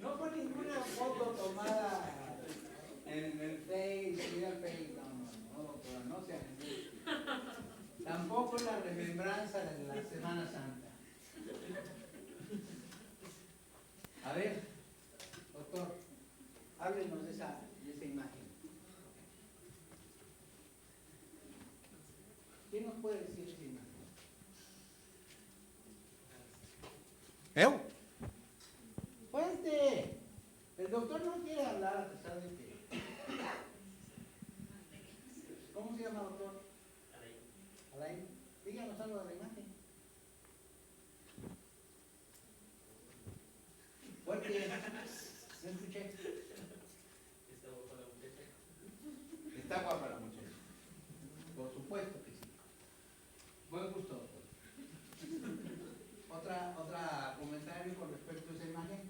No fue ninguna foto tomada en el Face, mira el Face, no, doctora, no se angustie. Tampoco la remembranza de la Semana Santa. A ver, doctor, háblenos de esa imagen. ¿Qué nos puede decir de esa imagen? ¡Eu! ¡Fuente! El doctor no quiere hablar a pesar de que... ¿Cómo se llama, doctor? Alain. Díganos algo de la imagen. Fuerte. No escuché. Está guapa la muchacha. Está guapa la muchacha. Por supuesto que sí. Buen gusto, doctor. Otra comentario con respecto a esa imagen.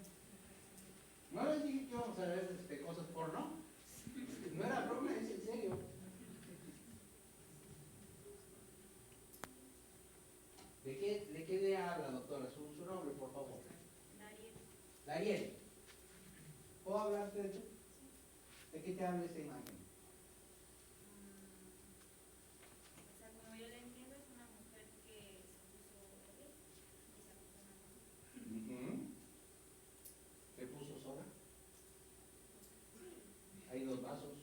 No les dije que íbamos a ver cosas porno. No era broma, es en serio. ¿De qué idea habla, doctora? Su nombre, por favor. Dariel. ¿Puedo hablarte de eso? ¿De qué te habla esta imagen? O sea, como yo le entiendo, es una mujer que se puso bebé y se puso una. ¿Se puso sola? Hay dos vasos.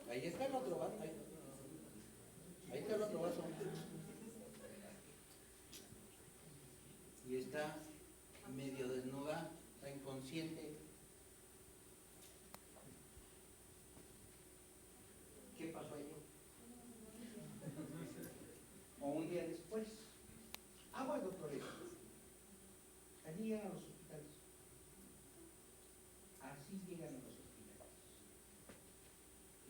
Ahí está el otro vaso. Ahí está el otro vaso. Y está medio desnuda, está inconsciente. ¿Qué pasó ayer? O un día después. Agua, doctores. Allí llegan a los hospitales. Así llegan a los hospitales.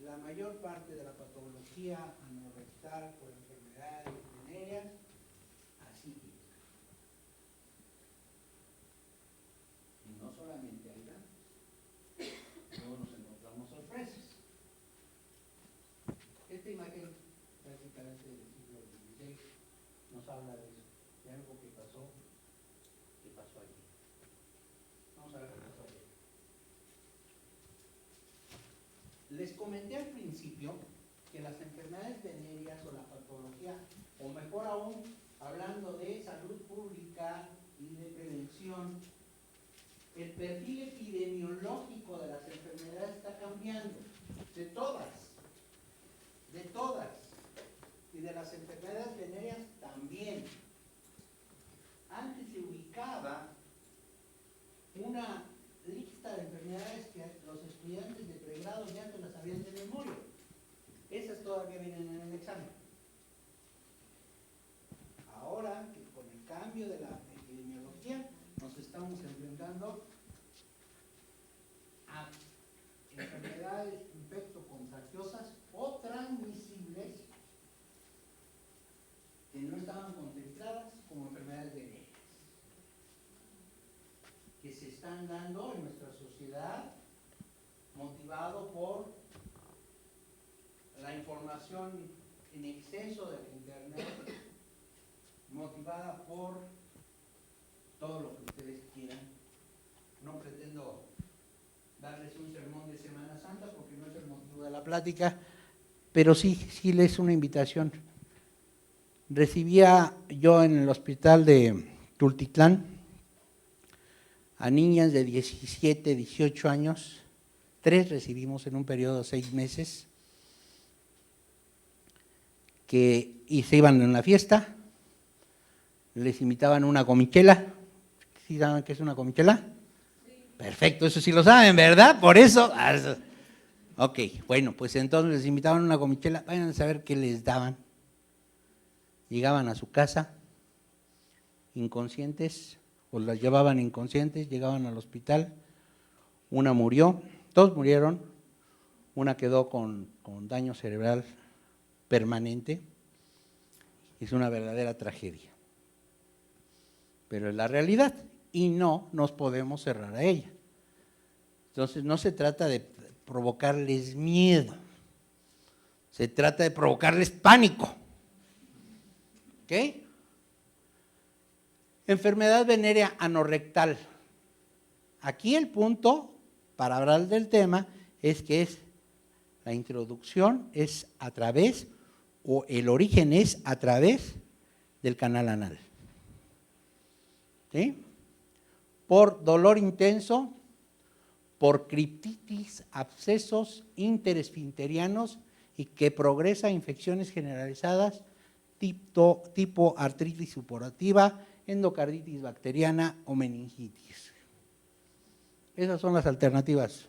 La mayor parte de la patología anorrectal por enfermedades venéreas, así llega. Y no solamente hay grandes, luego nos encontramos sorpresas. Esta imagen prácticamente del siglo XVI nos habla de eso, de algo que pasó allí. Vamos a ver qué pasó allí. Les comenté al principio que las enfermedades venéreas o la patología, o mejor aún, hablando de salud pública y de prevención, el perfil epidemiológico de las enfermedades está cambiando, de todas, y de las enfermedades venéreas también. Antes se ubicaba una lista de enfermedades que los estudiantes de pregrado ya se las sabían de memoria. Esas todavía vienen en el examen. Ahora que con el cambio de la epidemiología nos estamos enfrentando a enfermedades infectocontagiosas o transmisibles que no estaban contempladas como enfermedades venéreas, que se están dando en nuestra sociedad motivado por la información en exceso del internet, motivada por todo lo que ustedes quieran. No pretendo darles un sermón de Semana Santa porque no es el motivo de la plática, pero sí les una invitación. Recibía yo en el hospital de Tultitlán a niñas de 17, 18 años, 3 recibimos en un periodo de 6 meses, y se iban en la fiesta, les invitaban una comichela. ¿Sí saben qué es una comichela? Sí. Perfecto, eso sí lo saben, ¿verdad? Por eso. Ok, bueno, pues entonces les invitaban una comichela, vayan a saber qué les daban. Llegaban a su casa, inconscientes, o las llevaban inconscientes, llegaban al hospital, una murió, 2 murieron, una quedó con daño cerebral permanente. Es una verdadera tragedia, pero es la realidad y no nos podemos cerrar a ella. Entonces no se trata de provocarles miedo, se trata de provocarles pánico. ¿Ok? Enfermedad venérea anorrectal. Aquí el punto para hablar del tema es que la introducción es a través, o el origen es a través del canal anal. ¿Sí? Por dolor intenso, por criptitis, abscesos interesfinterianos y que progresa a infecciones generalizadas tipo artritis supurativa, endocarditis bacteriana o meningitis. Esas son las alternativas.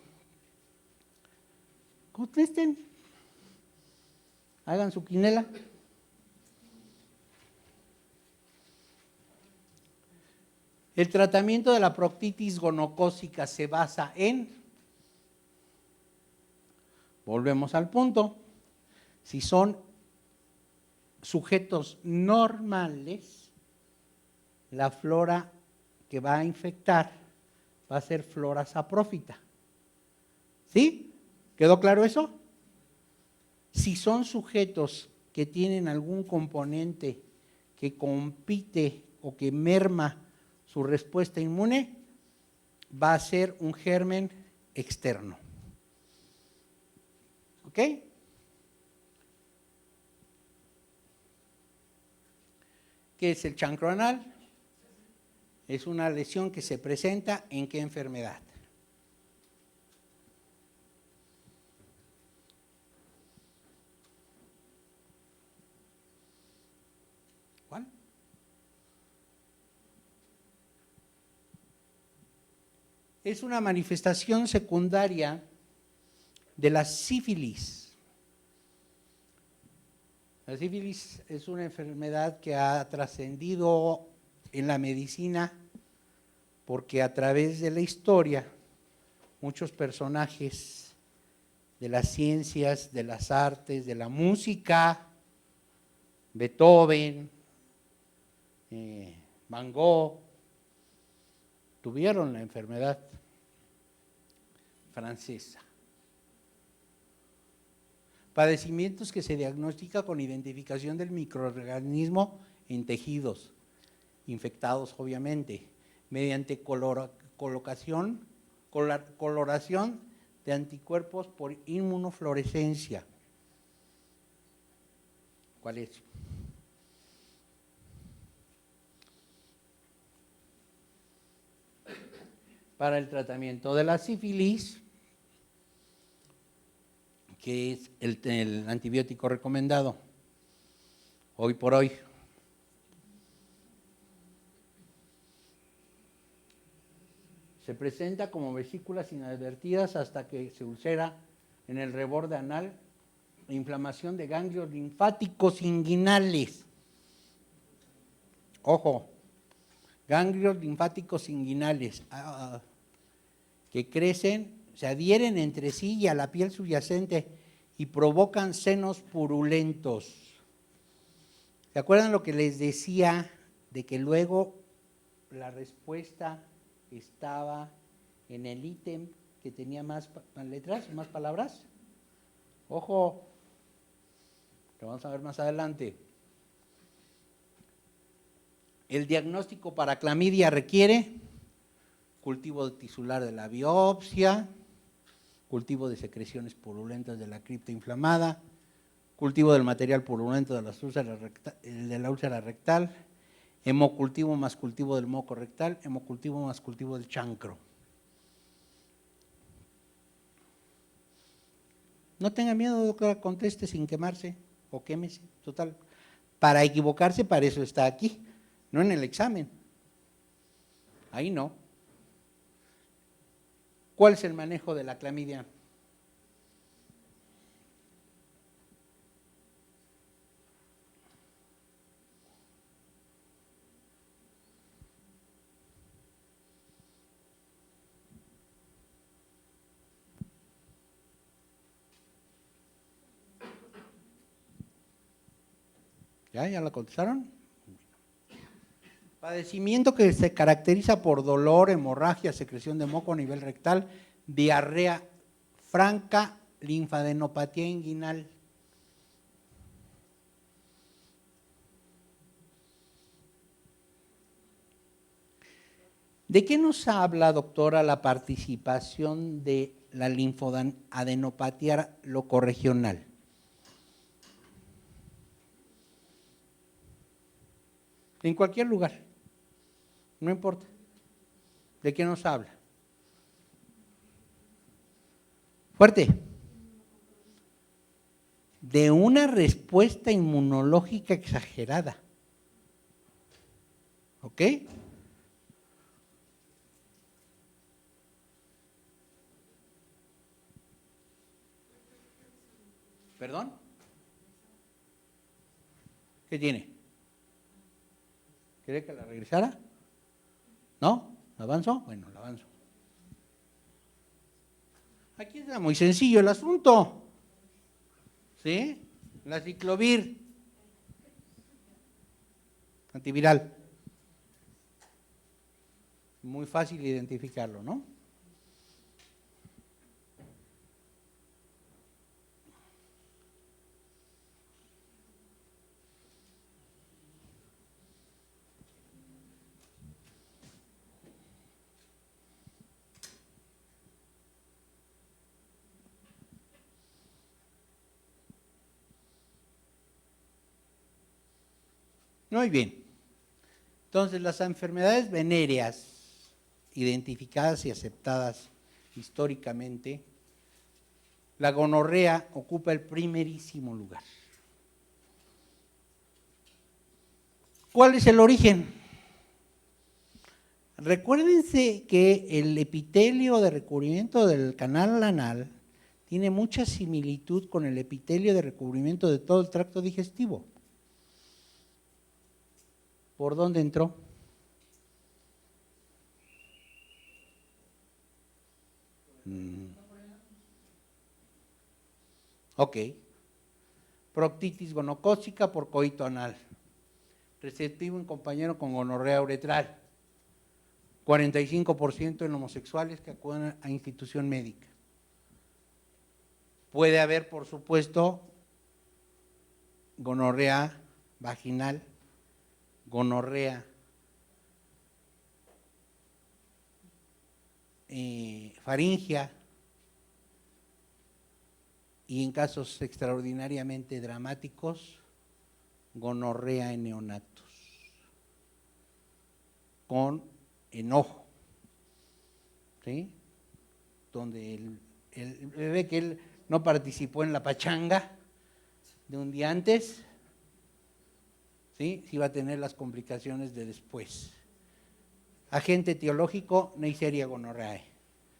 Contesten. Hagan su quinela. El tratamiento de la proctitis gonocócica se basa en, volvemos al punto, si son sujetos normales, la flora que va a infectar va a ser flora saprófita. ¿Sí? ¿Quedó claro eso? Si son sujetos que tienen algún componente que compite o que merma su respuesta inmune, va a ser un germen externo. ¿Ok? ¿Qué es el chancro anal? Es una lesión que se presenta ¿en qué enfermedad? ¿Cuál? Es una manifestación secundaria de la sífilis. La sífilis es una enfermedad que ha trascendido en la medicina porque a través de la historia muchos personajes de las ciencias, de las artes, de la música, Beethoven, Van Gogh, tuvieron la enfermedad francesa. Padecimientos que se diagnostica con identificación del microorganismo en tejidos infectados, obviamente, mediante coloración de anticuerpos por inmunofluorescencia. ¿Cuál es? Para el tratamiento de la sífilis, que es el antibiótico recomendado hoy por hoy. Se presenta como vesículas inadvertidas hasta que se ulcera en el reborde anal, inflamación de ganglios linfáticos inguinales. Ojo, ganglios linfáticos inguinales que crecen, se adhieren entre sí y a la piel subyacente y provocan senos purulentos. ¿Se acuerdan lo que les decía de que luego la respuesta estaba en el ítem que tenía más letras, más palabras? Ojo, lo vamos a ver más adelante. El diagnóstico para clamidia requiere cultivo tisular de la biopsia, cultivo de secreciones purulentas de la cripta inflamada, cultivo del material purulento de la úlcera rectal, hemocultivo más cultivo del moco rectal, hemocultivo más cultivo del chancro. No tenga miedo, doctora, conteste sin quemarse o quémese, total. Para equivocarse, para eso está aquí, no en el examen. Ahí no. ¿Cuál es el manejo de la clamidia? ¿Ya la contestaron? Padecimiento que se caracteriza por dolor, hemorragia, secreción de moco a nivel rectal, diarrea franca, linfadenopatía inguinal. ¿De qué nos habla, doctora, la participación de la linfoadenopatía locorregional? En cualquier lugar, no importa. ¿De qué nos habla? Fuerte. De una respuesta inmunológica exagerada. ¿Ok? ¿Perdón? ¿Qué tiene? ¿Quiere que la regresara? ¿No? ¿La avanzo? Bueno, la avanzo. Aquí está muy sencillo el asunto. ¿Sí? La ciclovir. Antiviral. Muy fácil identificarlo, ¿no? Muy bien. Entonces, las enfermedades venéreas identificadas y aceptadas históricamente, la gonorrea ocupa el primerísimo lugar. ¿Cuál es el origen? Recuérdense que el epitelio de recubrimiento del canal anal tiene mucha similitud con el epitelio de recubrimiento de todo el tracto digestivo. ¿Por dónde entró? Ok. Proctitis gonocócica por coito anal. Receptivo en compañero con gonorrea uretral. 45% en homosexuales que acuden a institución médica. Puede haber, por supuesto, gonorrea vaginal, gonorrea faríngea y en casos extraordinariamente dramáticos, gonorrea en neonatos, con enojo, ¿sí? Donde el bebé que él no participó en la pachanga de un día antes, ¿sí? Sí va a tener las complicaciones de después. Agente etiológico, Neisseria gonorrhoeae.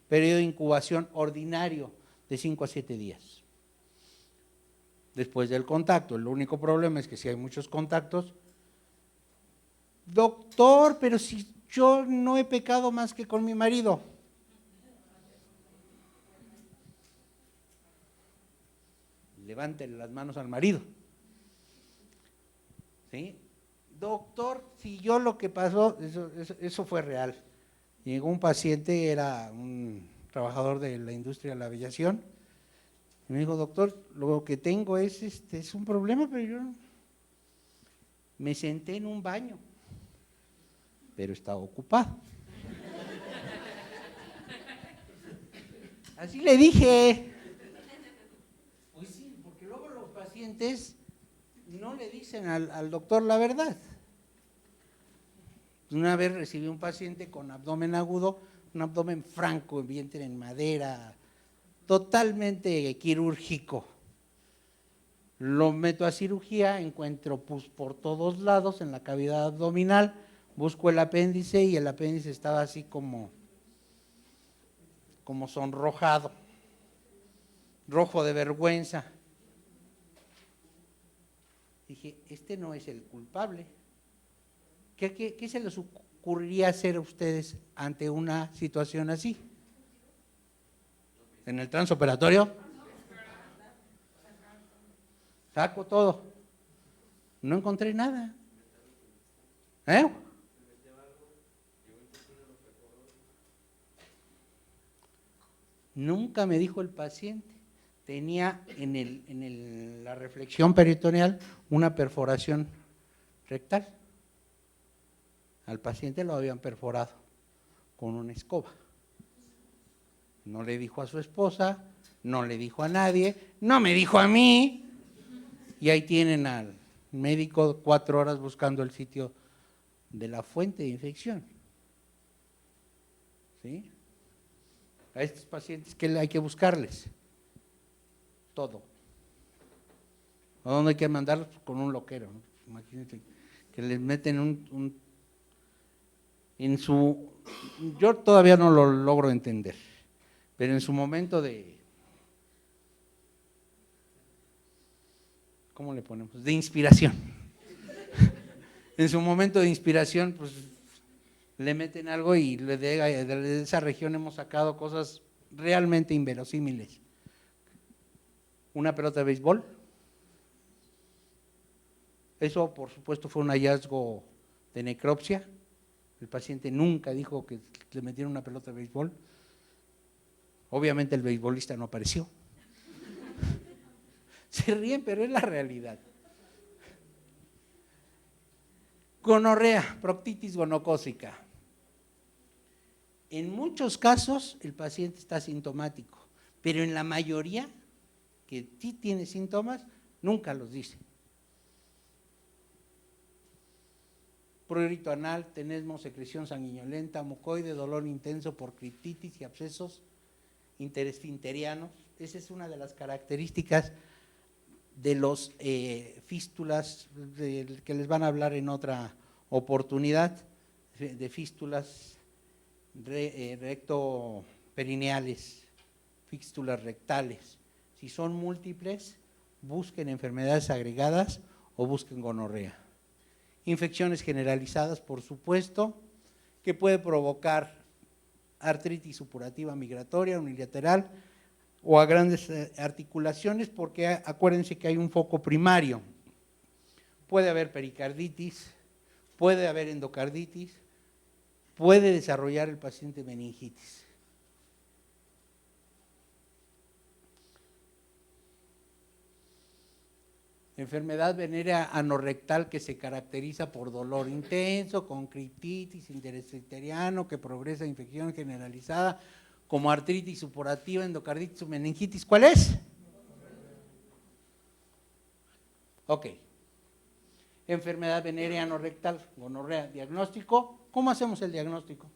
Periodo de incubación ordinario de 5 a 7 días. Después del contacto, el único problema es que si hay muchos contactos, doctor, pero si yo no he pecado más que con mi marido. Levántele las manos al marido. ¿Sí? Doctor, si yo lo que pasó, eso fue real. Llegó un paciente, era un trabajador de la industria de la aviación, y me dijo, doctor, lo que tengo es un problema, pero yo me senté en un baño, pero estaba ocupado. Así le dije. Pues sí, porque luego los pacientes no le dicen al doctor la verdad. Una vez recibí un paciente con abdomen agudo, un abdomen franco, vientre en madera, totalmente quirúrgico. Lo meto a cirugía, encuentro pus por todos lados en la cavidad abdominal, busco el apéndice y el apéndice estaba así como sonrojado, rojo de vergüenza. Dije, este no es el culpable. ¿Qué se les ocurriría hacer a ustedes ante una situación así? ¿En el transoperatorio? Saco todo. No encontré nada. ¿Eh? Nunca me dijo el paciente. Tenía en la reflexión peritoneal una perforación rectal. Al paciente lo habían perforado con una escoba. No le dijo a su esposa, no le dijo a nadie, no me dijo a mí. Y ahí tienen al médico 4 horas buscando el sitio de la fuente de infección. ¿Sí? A estos pacientes, ¿qué hay que buscarles? Todo. ¿A dónde hay que mandarlos? Con un loquero, ¿no? Imagínate que les meten en su... Yo todavía no lo logro entender, pero en su momento de... ¿Cómo le ponemos? De inspiración. En su momento de inspiración, pues le meten algo y de esa región hemos sacado cosas realmente inverosímiles. Una pelota de béisbol. Eso, por supuesto, fue un hallazgo de necropsia. El paciente nunca dijo que le metieron una pelota de béisbol. Obviamente el beisbolista no apareció. Se ríen, pero es la realidad. Gonorrea, proctitis gonocócica. En muchos casos el paciente está asintomático, pero en la mayoría que sí tiene síntomas, nunca los dice. Prurito anal, tenesmo, secreción sanguinolenta, mucoide, dolor intenso por criptitis y abscesos interesfinterianos. Esa es una de las características de los fístulas, que les van a hablar en otra oportunidad, de fístulas rectoperineales, fístulas rectales. Si son múltiples, busquen enfermedades agregadas o busquen gonorrea. Infecciones generalizadas, por supuesto, que puede provocar artritis supurativa migratoria unilateral o a grandes articulaciones, porque acuérdense que hay un foco primario. Puede haber pericarditis, puede haber endocarditis, puede desarrollar el paciente meningitis. Enfermedad venérea anorrectal que se caracteriza por dolor intenso, con criptitis, interesfinteriano, que progresa a infección generalizada, como artritis supurativa, endocarditis o meningitis. ¿Cuál es? Ok. Enfermedad venérea anorrectal, gonorrea. Diagnóstico. ¿Cómo hacemos el diagnóstico?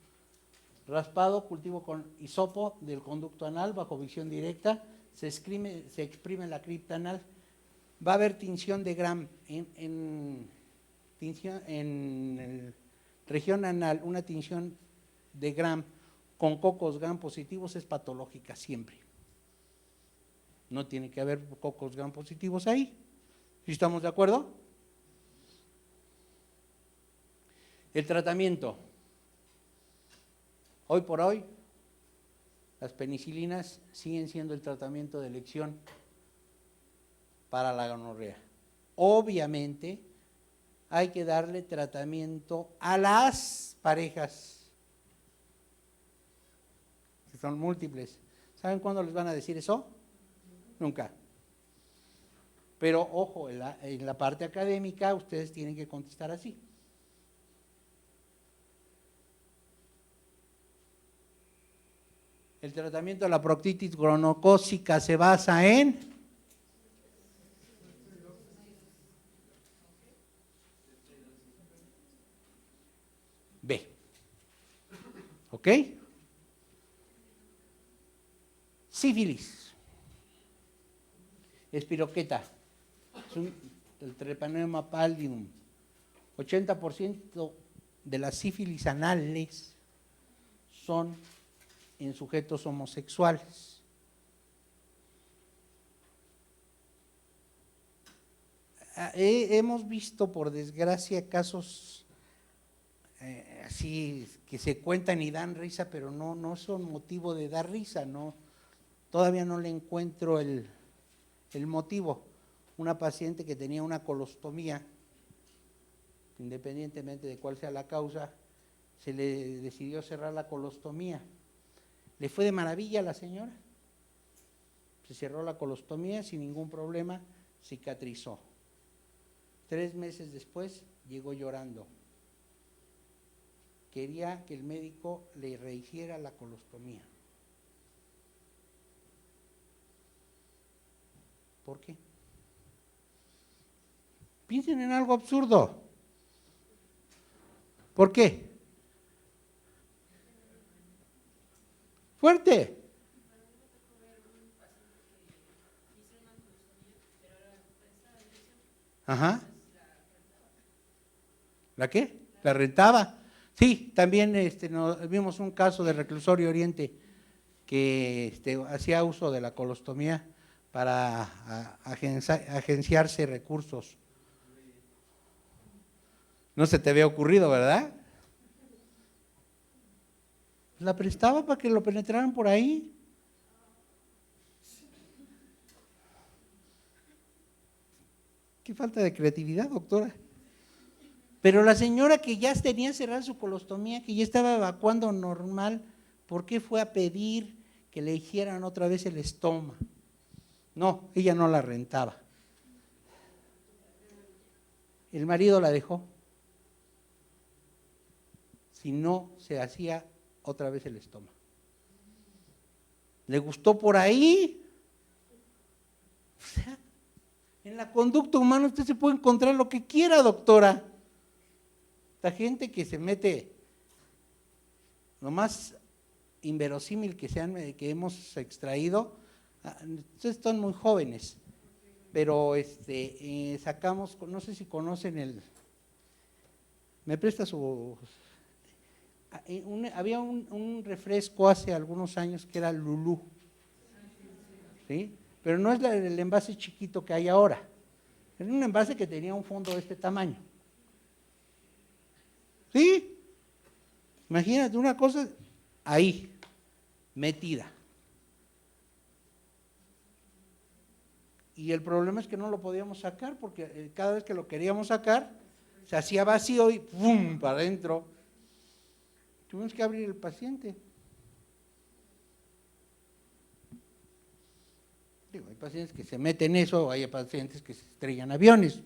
Raspado, cultivo con hisopo del conducto anal bajo visión directa, se exprime la cripta anal. Va a haber tinción de Gram en región anal, una tinción de Gram con cocos Gram positivos es patológica siempre. No tiene que haber cocos Gram positivos ahí. ¿Sí estamos de acuerdo? El tratamiento. Hoy por hoy, las penicilinas siguen siendo el tratamiento de elección para la gonorrea. Obviamente, hay que darle tratamiento a las parejas, que son múltiples. ¿Saben cuándo les van a decir eso? Nunca. Pero ojo, en la parte académica ustedes tienen que contestar así. El tratamiento de la proctitis gonocócica se basa en B. ¿Ok? Sífilis. Espiroqueta. El Treponema pallidum. 80% de las sífilis anales son en sujetos homosexuales. Hemos visto, por desgracia, casos así que se cuentan y dan risa, pero no son motivo de dar risa, no, todavía no le encuentro el motivo. Una paciente que tenía una colostomía, independientemente de cuál sea la causa, se le decidió cerrar la colostomía. Le fue de maravilla a la señora. Se cerró la colostomía sin ningún problema, cicatrizó. 3 meses después llegó llorando. quería que el médico le rehiciera la colostomía. ¿Por qué? Piensen en algo absurdo. ¿Por qué? Fuerte. Ajá. ¿La qué? La rentaba. Sí, también vimos un caso de Reclusorio Oriente que hacía uso de la colostomía para agenciarse recursos. No se te había ocurrido, ¿verdad? La prestaba para que lo penetraran por ahí. Qué falta de creatividad, doctora. Pero la señora que ya tenía cerrada su colostomía, que ya estaba evacuando normal, ¿por qué fue a pedir que le hicieran otra vez el estómago? No, ella no la rentaba. El marido la dejó. Si no se hacía otra vez el estómago. ¿Le gustó por ahí? O sea, en la conducta humana usted se puede encontrar lo que quiera, doctora. La gente que se mete, lo más inverosímil que hemos extraído, ustedes están muy jóvenes, pero sacamos, no sé si conocen me presta su, había un refresco hace algunos años que era Lulú, ¿sí? Pero no es el envase chiquito que hay ahora, era un envase que tenía un fondo de este tamaño. ¿Sí? Imagínate una cosa ahí, metida. Y el problema es que no lo podíamos sacar porque cada vez que lo queríamos sacar, se hacía vacío y ¡pum! Para adentro. Tuvimos que abrir el paciente. Digo, hay pacientes que se meten eso, hay pacientes que se estrellan aviones.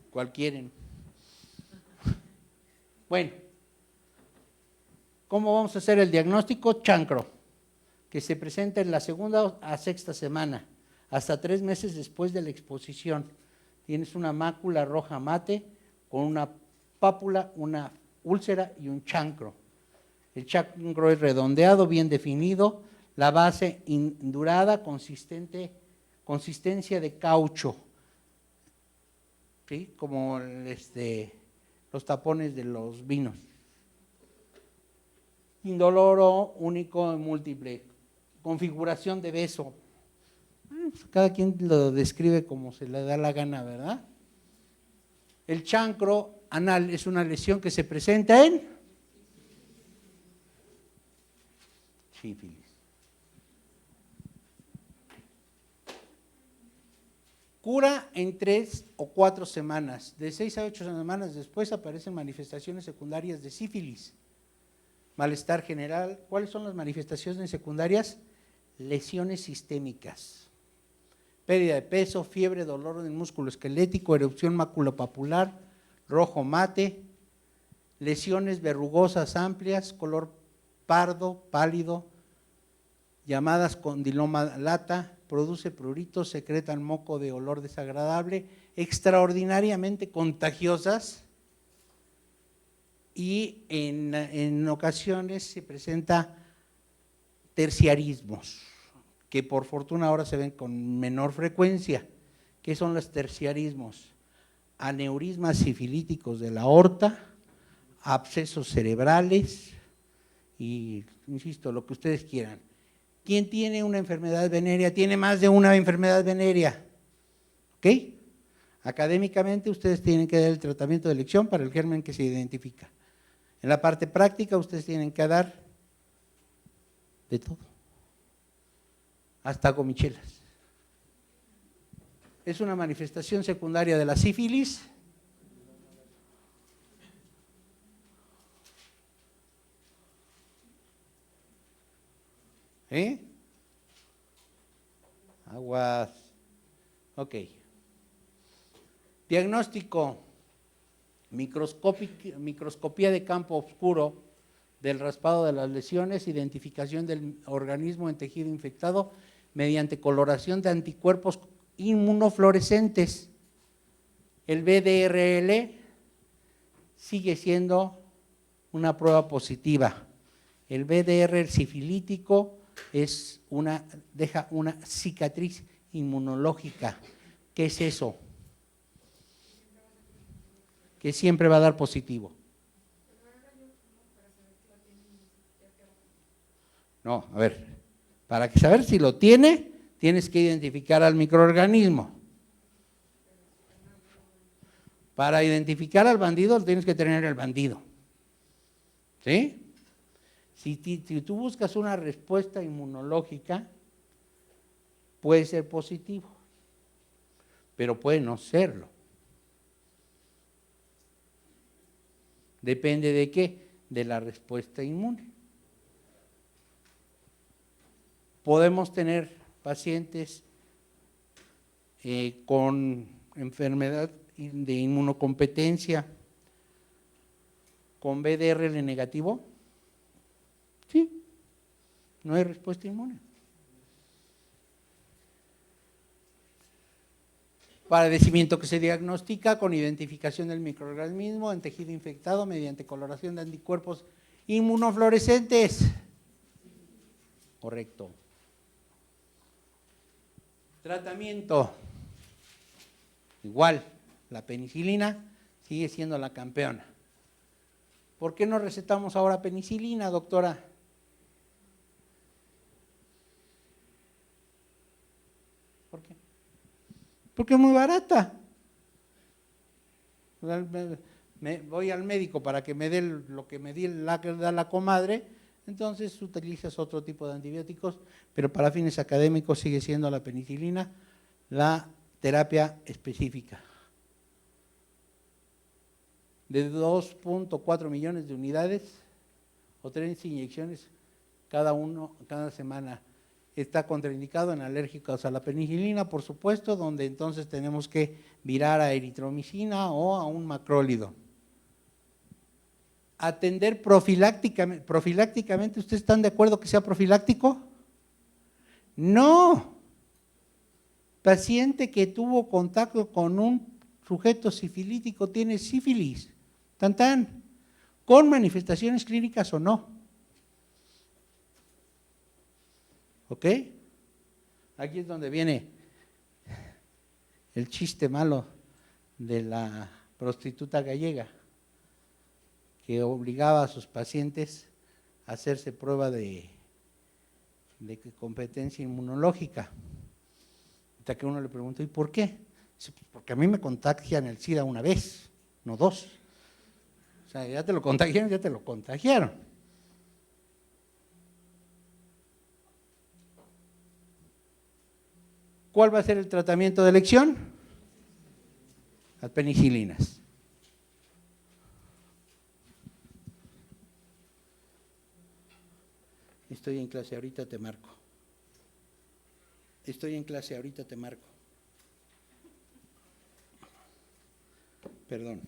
¿Cuál quieren? Bueno, ¿cómo vamos a hacer el diagnóstico? Chancro, que se presenta en la segunda a sexta semana, hasta 3 meses después de la exposición. Tienes una mácula roja mate con una pápula, una úlcera y un chancro. El chancro es redondeado, bien definido, la base indurada, consistencia de caucho, ¿sí? Como los tapones de los vinos. Indoloro, único y múltiple. Configuración de beso. Pues cada quien lo describe como se le da la gana, ¿verdad? El chancro anal es una lesión que se presenta en sífilis. Cura en 3 o 4 semanas. De 6 a 8 semanas después aparecen manifestaciones secundarias de sífilis. Malestar general. ¿Cuáles son las manifestaciones secundarias? Lesiones sistémicas. Pérdida de peso, fiebre, dolor en el músculo esquelético, erupción maculopapular, rojo mate, lesiones verrugosas amplias, color pardo, pálido, llamadas condiloma lata, produce pruritos, secretan moco de olor desagradable, extraordinariamente contagiosas y en ocasiones se presenta terciarismos, que por fortuna ahora se ven con menor frecuencia. ¿Qué son los terciarismos? Aneurismas sifilíticos de la aorta, abscesos cerebrales y, insisto, lo que ustedes quieran. ¿Quién tiene una enfermedad venérea? Tiene más de una enfermedad venérea. ¿Ok? Académicamente ustedes tienen que dar el tratamiento de elección para el germen que se identifica. En la parte práctica ustedes tienen que dar de todo. Hasta gomichelas. Es una manifestación secundaria de la sífilis. Aguas. Ok. Diagnóstico. microscopía de campo oscuro del raspado de las lesiones, identificación del organismo en tejido infectado mediante coloración de anticuerpos inmunofluorescentes. El VDRL sigue siendo una prueba positiva. El VDR sifilítico deja una cicatriz inmunológica. ¿Qué es eso? Que siempre va a dar positivo. No, a ver, para saber si lo tiene, tienes que identificar al microorganismo. Para identificar al bandido, tienes que tener el bandido. ¿Sí? Si tú buscas una respuesta inmunológica, puede ser positivo, pero puede no serlo. ¿Depende de qué? De la respuesta inmune. Podemos tener pacientes con enfermedad de inmunocompetencia con VDRL negativo. Sí, no hay respuesta inmune. Padecimiento que se diagnostica con identificación del microorganismo en tejido infectado mediante coloración de anticuerpos inmunofluorescentes. Correcto. Tratamiento. Igual, la penicilina sigue siendo la campeona. ¿Por qué no recetamos ahora penicilina, doctora? ¿Por qué? Porque es muy barata. Voy al médico para que me dé lo que me da la comadre, entonces utilizas otro tipo de antibióticos, pero para fines académicos sigue siendo la penicilina la terapia específica. De 2.4 millones de unidades o 3 inyecciones cada semana. Está contraindicado en alérgicos a la penicilina, por supuesto, donde entonces tenemos que virar a eritromicina o a un macrólido. Atender profilácticamente. ¿Profilácticamente ustedes están de acuerdo que sea profiláctico? No. Paciente que tuvo contacto con un sujeto sifilítico tiene sífilis. Tan tan. Con manifestaciones clínicas o no. ¿Ok? Aquí es donde viene el chiste malo de la prostituta gallega, que obligaba a sus pacientes a hacerse prueba de competencia inmunológica. Hasta que uno le preguntó, ¿y por qué? Dice, pues porque a mí me contagian el SIDA una vez, no dos. O sea, ya te lo contagiaron, ya te lo contagiaron. ¿Cuál va a ser el tratamiento de elección? Las penicilinas. Estoy en clase, ahorita te marco. Estoy en clase, ahorita te marco. Perdón,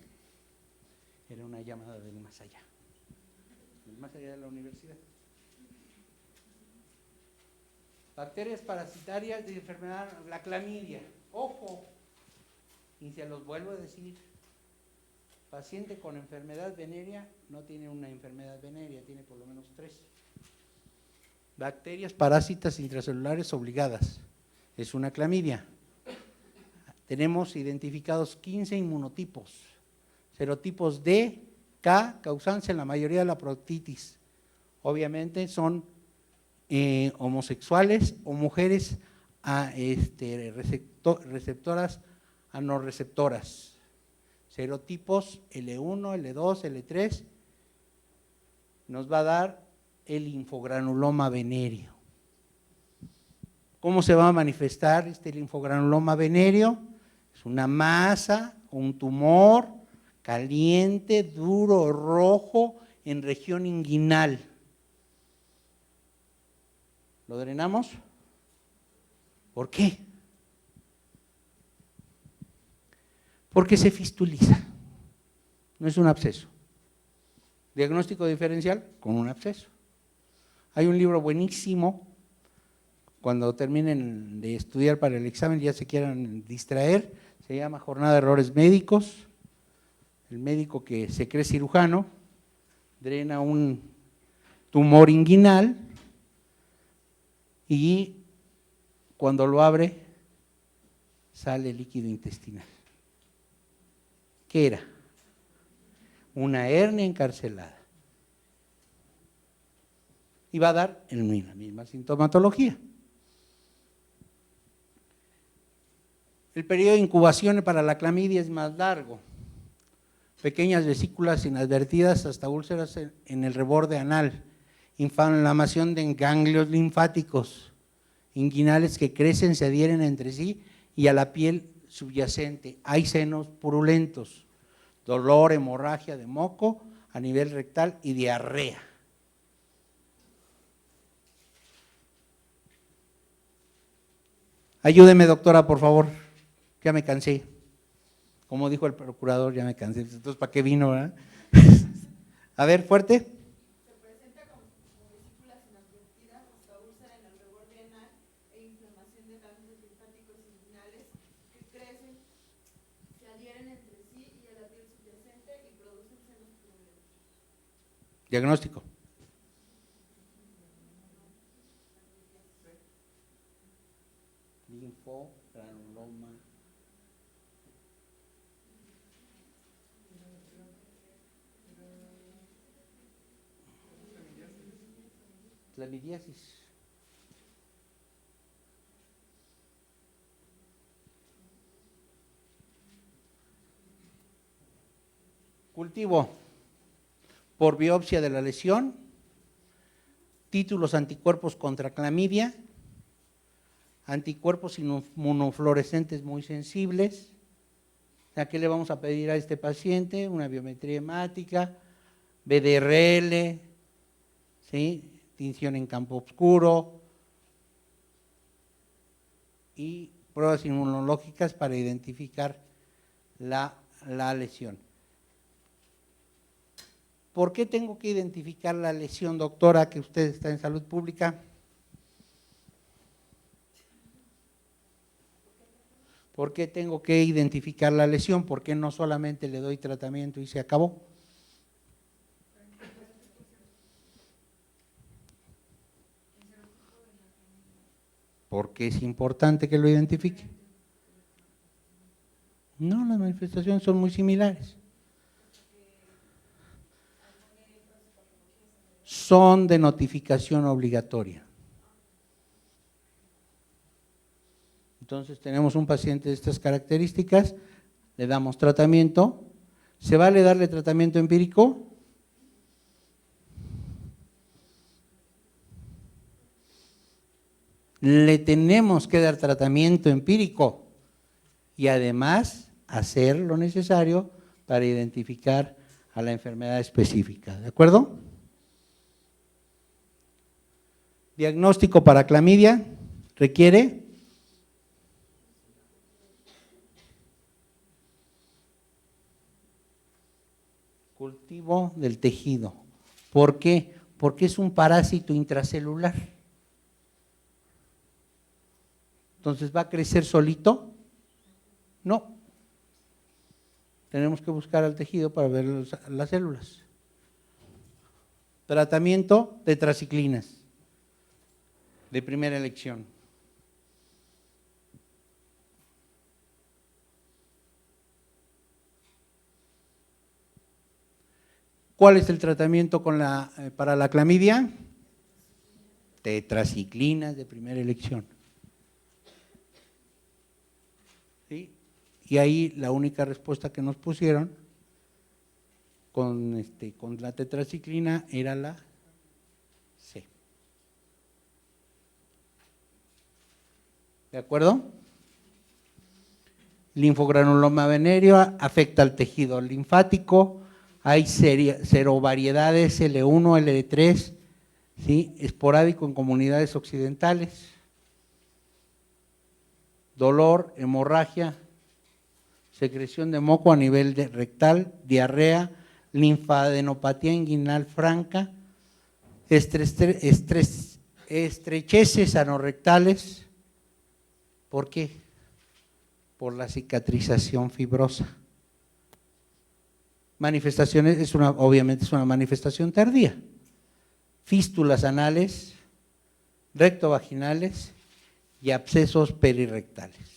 era una llamada del más allá de la universidad. Bacterias parasitarias de enfermedad, la clamidia. Ojo, y se los vuelvo a decir, paciente con enfermedad venérea no tiene una enfermedad venérea, tiene por lo menos 3. Bacterias parásitas intracelulares obligadas, es una clamidia. Tenemos identificados 15 inmunotipos, serotipos D, K, causantes en la mayoría de la proctitis. Obviamente son homosexuales o mujeres receptoras anorreceptoras. Serotipos L1, L2, L3 nos va a dar el linfogranuloma venéreo. ¿Cómo se va a manifestar este linfogranuloma venéreo? Es una masa, un tumor caliente, duro, rojo en región inguinal. ¿Lo drenamos? ¿Por qué? Porque se fistuliza. no es un absceso. Diagnóstico diferencial con un absceso. Hay un libro buenísimo, cuando terminen de estudiar para el examen ya se quieran distraer, se llama Jornada de Errores Médicos. El médico que se cree cirujano drena un tumor inguinal y cuando lo abre sale líquido intestinal. ¿Qué era? Una hernia encarcelada. Y va a dar la misma sintomatología. El periodo de incubación para la clamidia es más largo. Pequeñas vesículas inadvertidas hasta úlceras en el reborde anal, inflamación de ganglios linfáticos, inguinales que crecen, se adhieren entre sí y a la piel subyacente. Hay senos purulentos, dolor, hemorragia de moco a nivel rectal y diarrea. Ayúdeme, doctora, por favor, ya me cansé. Como dijo el procurador, ya me cansé. Entonces, ¿para qué vino, verdad? A ver, fuerte. Se presenta con vesículas inadvertidas hasta úlcera en el reborde anal e inflamación de ganglios linfáticos inguinales que crecen, se adhieren entre sí y a la piel subyacente y producen senos purulentos. Diagnóstico. Linfogranuloma. Clamidiasis. Cultivo por biopsia de la lesión, títulos anticuerpos contra clamidia, anticuerpos inmunofluorescentes muy sensibles. ¿A qué le vamos a pedir a este paciente? Una biometría hemática, BDRL, ¿sí? Tinción en campo oscuro y pruebas inmunológicas para identificar la lesión. ¿Por qué tengo que identificar la lesión, doctora, que usted está en salud pública? ¿Por qué tengo que identificar la lesión? ¿Por qué no solamente le doy tratamiento y se acabó? Porque es importante que lo identifique. No, las manifestaciones son muy similares. Son de notificación obligatoria. Entonces tenemos un paciente de estas características, le damos tratamiento. ¿Se vale darle tratamiento empírico? Le tenemos que dar tratamiento empírico y además hacer lo necesario para identificar a la enfermedad específica, ¿de acuerdo? Diagnóstico para clamidia requiere cultivo del tejido. ¿Por qué? Porque es un parásito intracelular. Entonces, ¿va a crecer solito? No. Tenemos que buscar al tejido para ver las células. Tratamiento de tetraciclinas, de primera elección. ¿Cuál es el tratamiento para la clamidia? Tetraciclinas de primera elección. ¿Sí? Y ahí la única respuesta que nos pusieron con la tetraciclina era la C. ¿De acuerdo? Linfogranuloma venéreo afecta al tejido linfático. Hay serovariedades L1, L3, ¿sí? Esporádico en comunidades occidentales. Dolor, hemorragia, secreción de moco a nivel rectal, diarrea, linfadenopatía inguinal franca, estrecheces anorrectales. ¿Por qué? Por la cicatrización fibrosa. Manifestaciones, obviamente es una manifestación tardía. Fístulas anales, rectovaginales y abscesos perirrectales.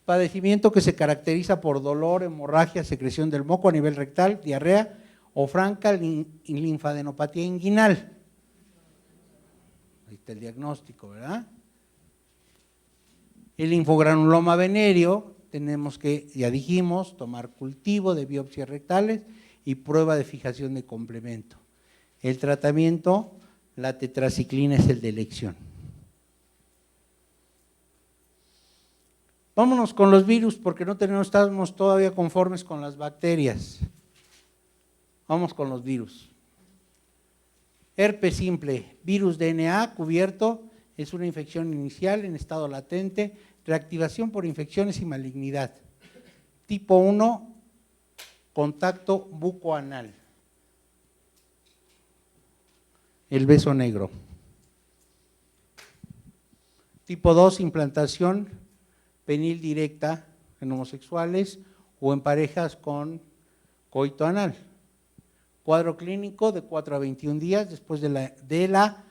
Padecimiento que se caracteriza por dolor, hemorragia, secreción del moco a nivel rectal, diarrea o franca linfadenopatía inguinal. Ahí está el diagnóstico, ¿verdad? El linfogranuloma venéreo, tenemos que, ya dijimos, tomar cultivo de biopsias rectales y prueba de fijación de complemento. El tratamiento, la tetraciclina es el de elección. Vámonos con los virus porque no estamos todavía conformes con las bacterias. Vamos con los virus. Herpes simple, virus DNA cubierto, es una infección inicial en estado latente, reactivación por infecciones y malignidad. Tipo 1, contacto bucoanal. El beso negro. Tipo 2, implantación penil directa en homosexuales o en parejas con coito anal. Cuadro clínico de 4 a 21 días después de la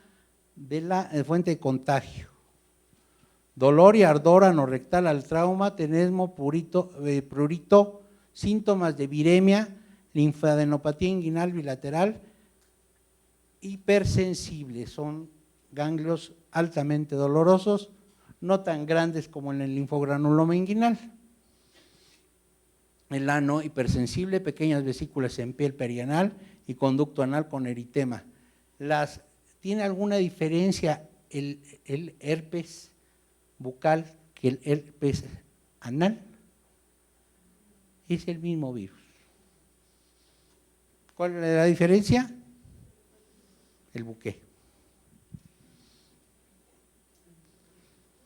fuente de contagio. Dolor y ardor anorrectal al trauma, tenesmo, prurito, síntomas de viremia, linfadenopatía inguinal bilateral, hipersensible, son ganglios altamente dolorosos, no tan grandes como en el linfogranuloma inguinal. El ano hipersensible, pequeñas vesículas en piel perianal y conducto anal con eritema. ¿Tiene alguna diferencia el herpes bucal que el herpes anal? Es el mismo virus. ¿Cuál es la diferencia? El buque.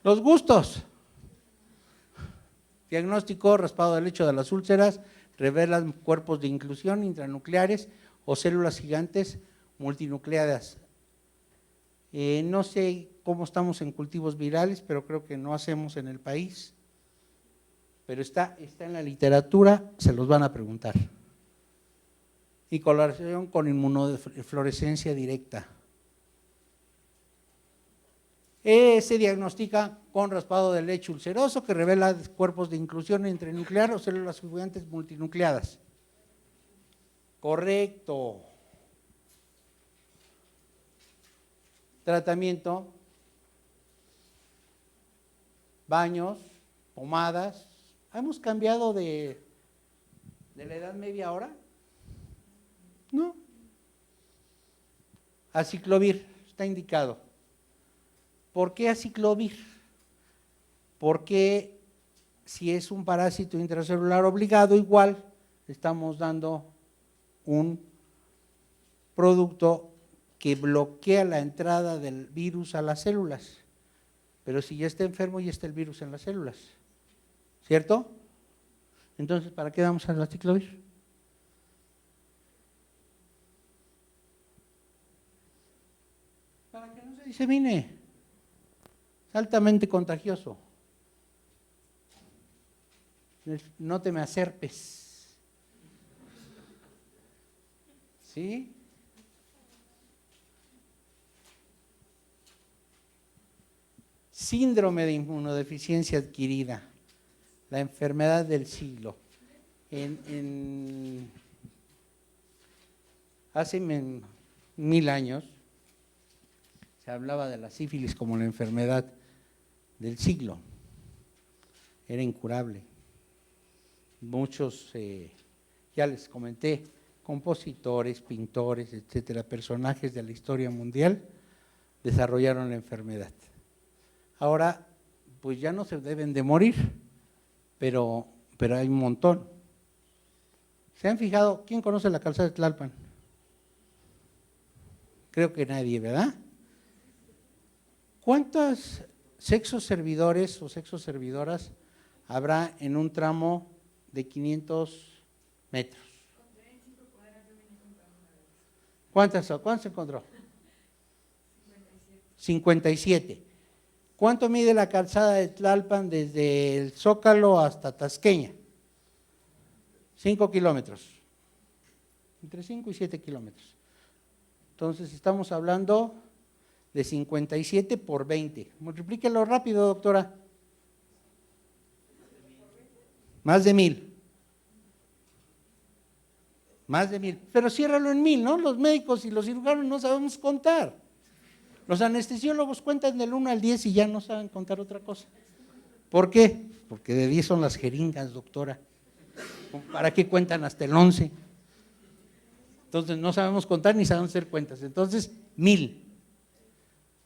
Los gustos. Diagnóstico, raspado del lecho de las úlceras, revelan cuerpos de inclusión intranucleares o células gigantes multinucleadas. No sé cómo estamos en cultivos virales, pero creo que no hacemos en el país. Pero está en la literatura, se los van a preguntar. Y coloración con inmunofluorescencia directa. Se diagnostica con raspado del lecho ulceroso que revela cuerpos de inclusión intranuclear o células gigantes multinucleadas. Correcto. Tratamiento, baños, pomadas. ¿Hemos cambiado de la edad media ahora? No. Aciclovir, está indicado. ¿Por qué aciclovir? Porque si es un parásito intracelular obligado, igual estamos dando un producto que bloquea la entrada del virus a las células. Pero si ya está enfermo, ya está el virus en las células. ¿Cierto? Entonces, ¿para qué damos al aciclovir? Para que no se disemine. Es altamente contagioso. No te me acerpes. ¿Sí? Síndrome de inmunodeficiencia adquirida, la enfermedad del siglo. Hace 1000 años se hablaba de la sífilis como la enfermedad del siglo. Era incurable. Muchos, ya les comenté, compositores, pintores, etcétera, personajes de la historia mundial desarrollaron la enfermedad. Ahora, pues ya no se deben de morir, pero hay un montón. ¿Se han fijado? ¿Quién conoce la calzada de Tlalpan? Creo que nadie, ¿verdad? ¿Cuántas sexos servidores o sexos servidoras habrá en un tramo de 500 metros. ¿Cuántas encontró? 57. ¿Cuánto mide la calzada de Tlalpan desde el Zócalo hasta Tasqueña? 5 kilómetros. Entre 5 y 7 kilómetros. Entonces estamos hablando de 57 por 20. Multiplíquelo rápido, doctora. Más de 1000. Más de 1000. Pero ciérralo en 1000, ¿no? Los médicos y los cirujanos no sabemos contar. Los anestesiólogos cuentan del 1 al 10 y ya no saben contar otra cosa. ¿Por qué? Porque de 10 son las jeringas, doctora. ¿Para qué cuentan hasta el 11? Entonces no sabemos contar ni sabemos hacer cuentas. Entonces, 1000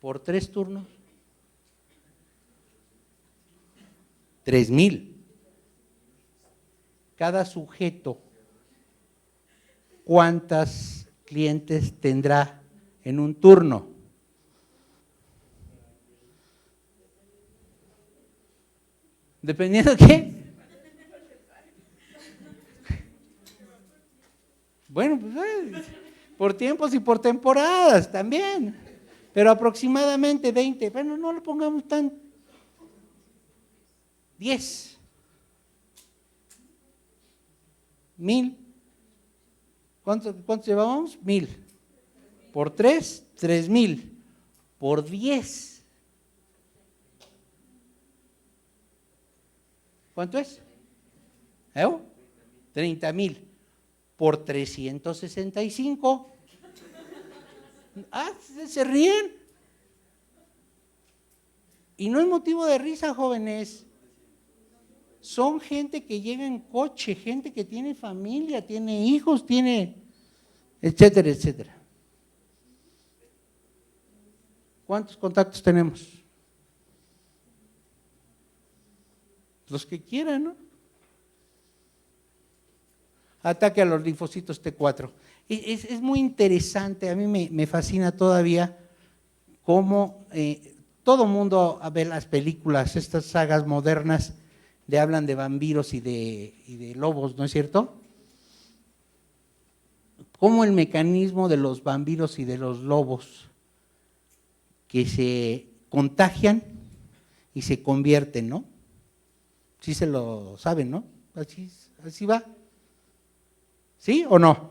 por 3 turnos, 3000. Cada sujeto, ¿cuántas clientes tendrá en un turno? ¿Dependiendo de qué? Bueno, pues por tiempos y por temporadas también, pero aproximadamente 20, bueno, no lo pongamos tan, 10, 1000, ¿cuántos llevamos? 1000, por 3, 3000, por 10, ¿cuánto es? 30,000. Por 365. Se ríen. Y no es motivo de risa, jóvenes. Son gente que llega en coche, gente que tiene familia, tiene hijos, tiene, etcétera, etcétera. ¿Cuántos contactos tenemos? Los que quieran, ¿no? Ataque a los linfocitos T4. Es muy interesante, a mí me fascina todavía cómo todo mundo ve las películas, estas sagas modernas hablan de vampiros y de lobos, ¿no es cierto? Cómo el mecanismo de los vampiros y de los lobos que se contagian y se convierten, ¿no? Sí se lo saben, ¿no? Así va. ¿Sí o no?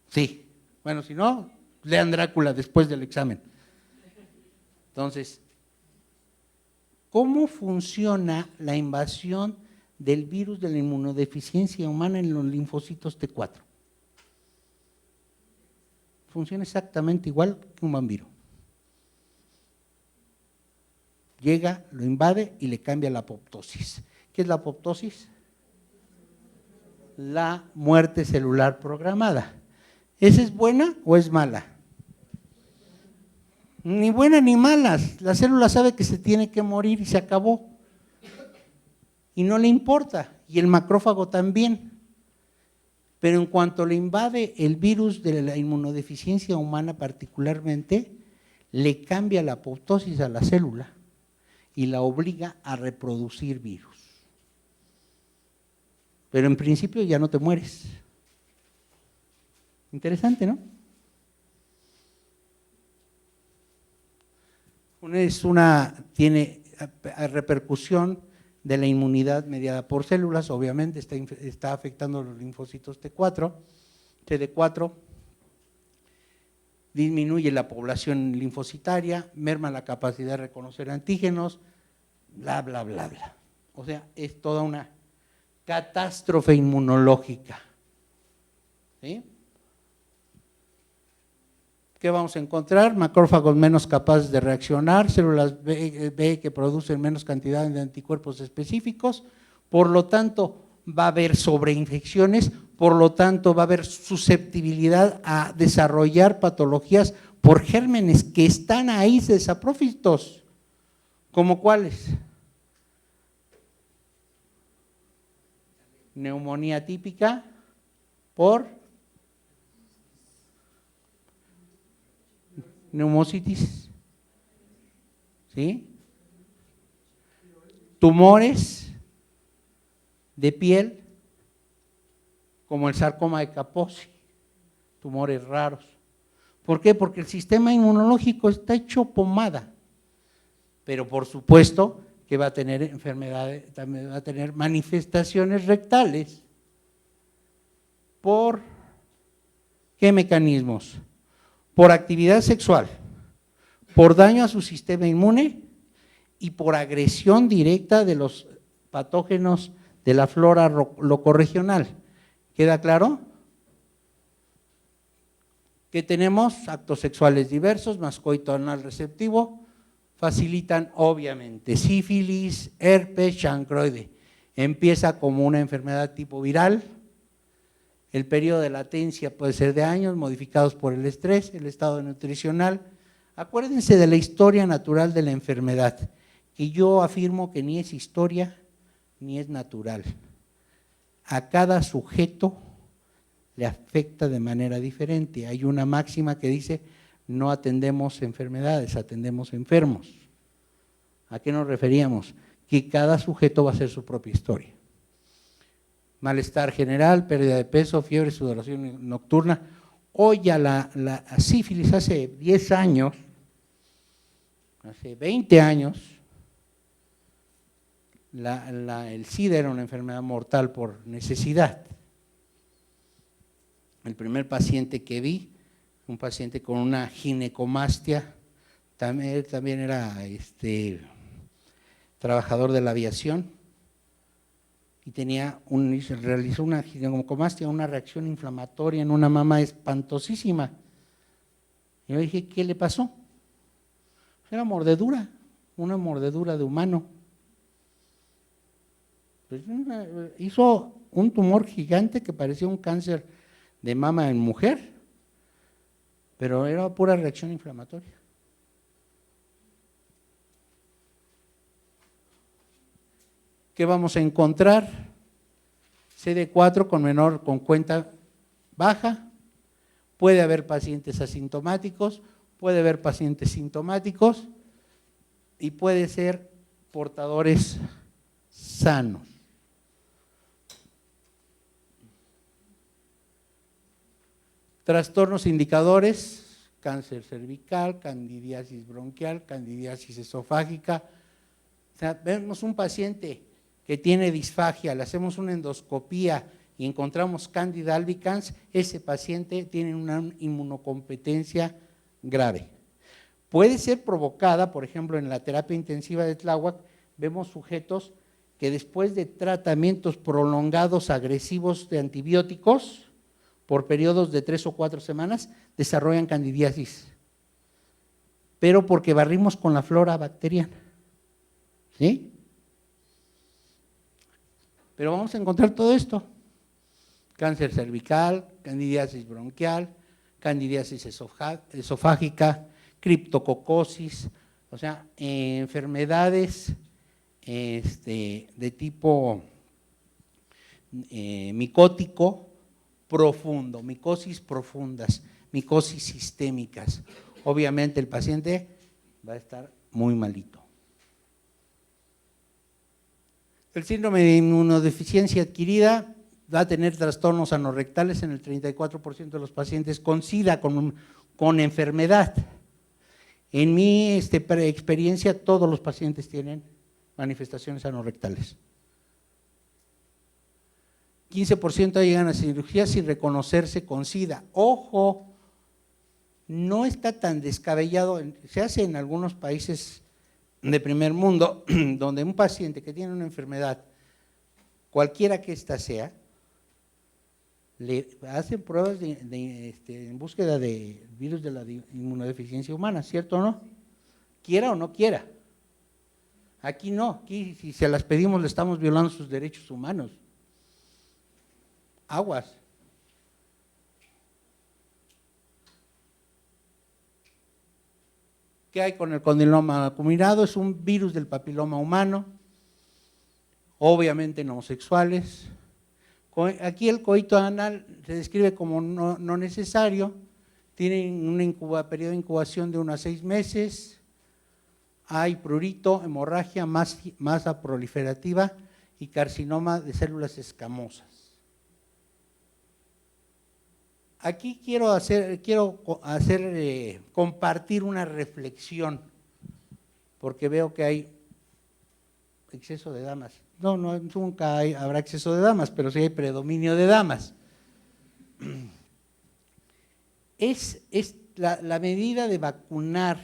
Sí. Bueno, si no, lean Drácula después del examen. Entonces, ¿cómo funciona la invasión del virus de la inmunodeficiencia humana en los linfocitos T4? Funciona exactamente igual que un vampiro. Llega, lo invade y le cambia la apoptosis. ¿Qué es la apoptosis? La muerte celular programada. ¿Esa es buena o es mala? Ni buena ni mala. La célula sabe que se tiene que morir y se acabó. Y no le importa. Y el macrófago también. Pero en cuanto le invade el virus de la inmunodeficiencia humana particularmente, le cambia la apoptosis a la célula y la obliga a reproducir virus. Pero en principio ya no te mueres. Interesante, ¿no? Tiene repercusión de la inmunidad mediada por células, obviamente está afectando a los linfocitos T4, CD4, disminuye la población linfocitaria, merma la capacidad de reconocer antígenos, bla, bla, bla, bla. O sea, es toda una catástrofe inmunológica. ¿Sí? ¿Qué vamos a encontrar? Macrófagos menos capaces de reaccionar, células B que producen menos cantidad de anticuerpos específicos, por lo tanto va a haber sobreinfecciones, por lo tanto va a haber susceptibilidad a desarrollar patologías por gérmenes que están ahí de saprófitos. ¿Como cuáles? Neumonía típica por neumocitis, ¿sí? Tumores de piel, como el sarcoma de Kaposi, tumores raros. ¿Por qué? Porque el sistema inmunológico está hecho pomada, pero por supuesto que va a tener enfermedades, también va a tener manifestaciones rectales. ¿Por qué mecanismos? Por actividad sexual, por daño a su sistema inmune y por agresión directa de los patógenos de la flora locorregional. ¿Queda claro? Que tenemos actos sexuales diversos, más coito anal receptivo, facilitan obviamente sífilis, herpes, chancroide. Empieza como una enfermedad tipo viral. El periodo de latencia puede ser de años, modificados por el estrés, el estado nutricional. Acuérdense de la historia natural de la enfermedad, que yo afirmo que ni es historia ni es natural. A cada sujeto le afecta de manera diferente. Hay una máxima que dice, no atendemos enfermedades, atendemos enfermos. ¿A qué nos referíamos? Que cada sujeto va a hacer su propia historia. Malestar general, pérdida de peso, fiebre, sudoración nocturna. Hoy ya la sífilis hace 10 años, hace 20 años, el SIDA era una enfermedad mortal por necesidad. El primer paciente que vi, un paciente con una ginecomastia, también era trabajador de la aviación y realizó una ginecomastia, una reacción inflamatoria en una mama espantosísima. Y yo dije, ¿qué le pasó? Era mordedura, una mordedura de humano. Pues hizo un tumor gigante que parecía un cáncer de mama en mujer, pero era pura reacción inflamatoria. ¿Qué vamos a encontrar? CD4 con cuenta baja, puede haber pacientes asintomáticos, puede haber pacientes sintomáticos y puede ser portadores sanos. Trastornos indicadores, cáncer cervical, candidiasis bronquial, candidiasis esofágica. O sea, vemos un paciente que tiene disfagia, le hacemos una endoscopía y encontramos Candida albicans, ese paciente tiene una inmunocompetencia grave. Puede ser provocada, por ejemplo, en la terapia intensiva de Tláhuac, vemos sujetos que después de tratamientos prolongados agresivos de antibióticos, por periodos de 3 o 4 semanas, desarrollan candidiasis, pero porque barrimos con la flora bacteriana, ¿sí? Pero vamos a encontrar todo esto, cáncer cervical, candidiasis bronquial, candidiasis esofágica, criptococosis, o sea, enfermedades de tipo micótico profundo, micosis profundas, micosis sistémicas. Obviamente el paciente va a estar muy malito. El síndrome de inmunodeficiencia adquirida va a tener trastornos anorrectales en el 34% de los pacientes con SIDA, con enfermedad. En mi experiencia, todos los pacientes tienen manifestaciones anorrectales. 15% llegan a cirugía sin reconocerse con SIDA. Ojo, no está tan descabellado, se hace en algunos países de primer mundo, donde un paciente que tiene una enfermedad, cualquiera que ésta sea, le hacen pruebas en búsqueda de virus de la inmunodeficiencia humana, ¿cierto o no? Quiera o no quiera. Aquí no, aquí si se las pedimos le estamos violando sus derechos humanos. Aguas. ¿Qué hay con el condiloma acuminado? Es un virus del papiloma humano, obviamente no homosexuales. Aquí el coito anal se describe como no necesario, tienen un periodo de incubación de 1 a 6 meses, hay prurito, hemorragia, masa proliferativa y carcinoma de células escamosas. Aquí quiero compartir una reflexión, porque veo que hay exceso de damas. No, nunca habrá exceso de damas, pero sí hay predominio de damas. Es la medida de vacunar